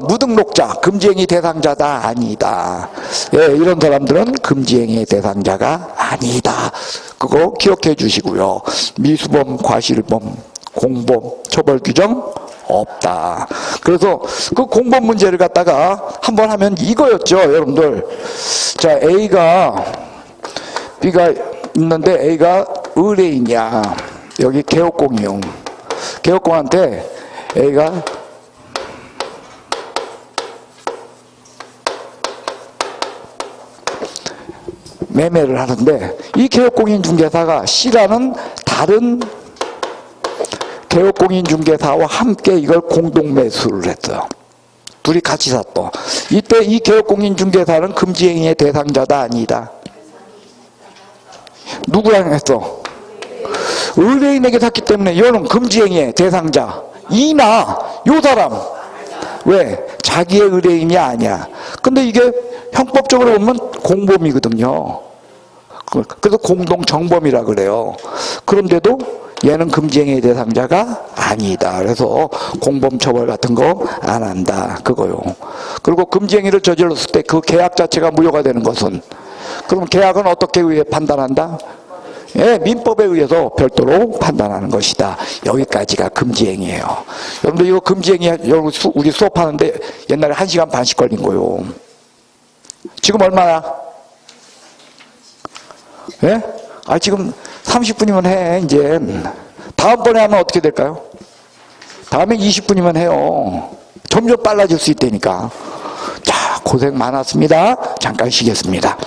무등록자 금지행위 대상자다 아니다. 예, 이런 사람들은 금지행위 대상자가 아니다. 그거 기억해 주시고요. 미수범, 과실범, 공범, 처벌 규정 없다. 그래서 그 공범 문제를 갖다가 한번 하면 이거였죠, 여러분들. 자, B가 있는데 A가 의뢰인이야. 여기 개업공이용. 개업공한테 A가 매매를 하는데 이 개업공인중개사가 C라는 다른 개업공인중개사와 함께 이걸 공동매수를 했어요. 둘이 같이 샀어. 이때 이 개업공인중개사는 금지행위의 대상자다 아니다. 누구랑 했어? 의뢰인에게 샀기 때문에 얘는 금지행위의 대상자. 이나 요 사람. 왜? 자기의 의뢰인이 아니야. 근데 이게 형법적으로 보면 공범이거든요. 그래서 공동정범이라 그래요. 그런데도 얘는 금지행위의 대상자가 아니다. 그래서 공범처벌 같은 거 안 한다. 그거요. 그리고 금지행위를 저질렀을 때 그 계약 자체가 무효가 되는 것은, 그럼 계약은 어떻게 의해 판단한다? 예, 민법에 의해서 별도로 판단하는 것이다. 여기까지가 금지행위예요. 여러분들 이거 금지행위 우리 수업하는데 옛날에 1시간 반씩 걸린 거요. 지금 얼마나? 예? 지금 30분이면 해. 이제 다음번에 하면 어떻게 될까요? 다음에 20분이면 해요. 점점 빨라질 수 있다니까. 자, 고생 많았습니다. 잠깐 쉬겠습니다.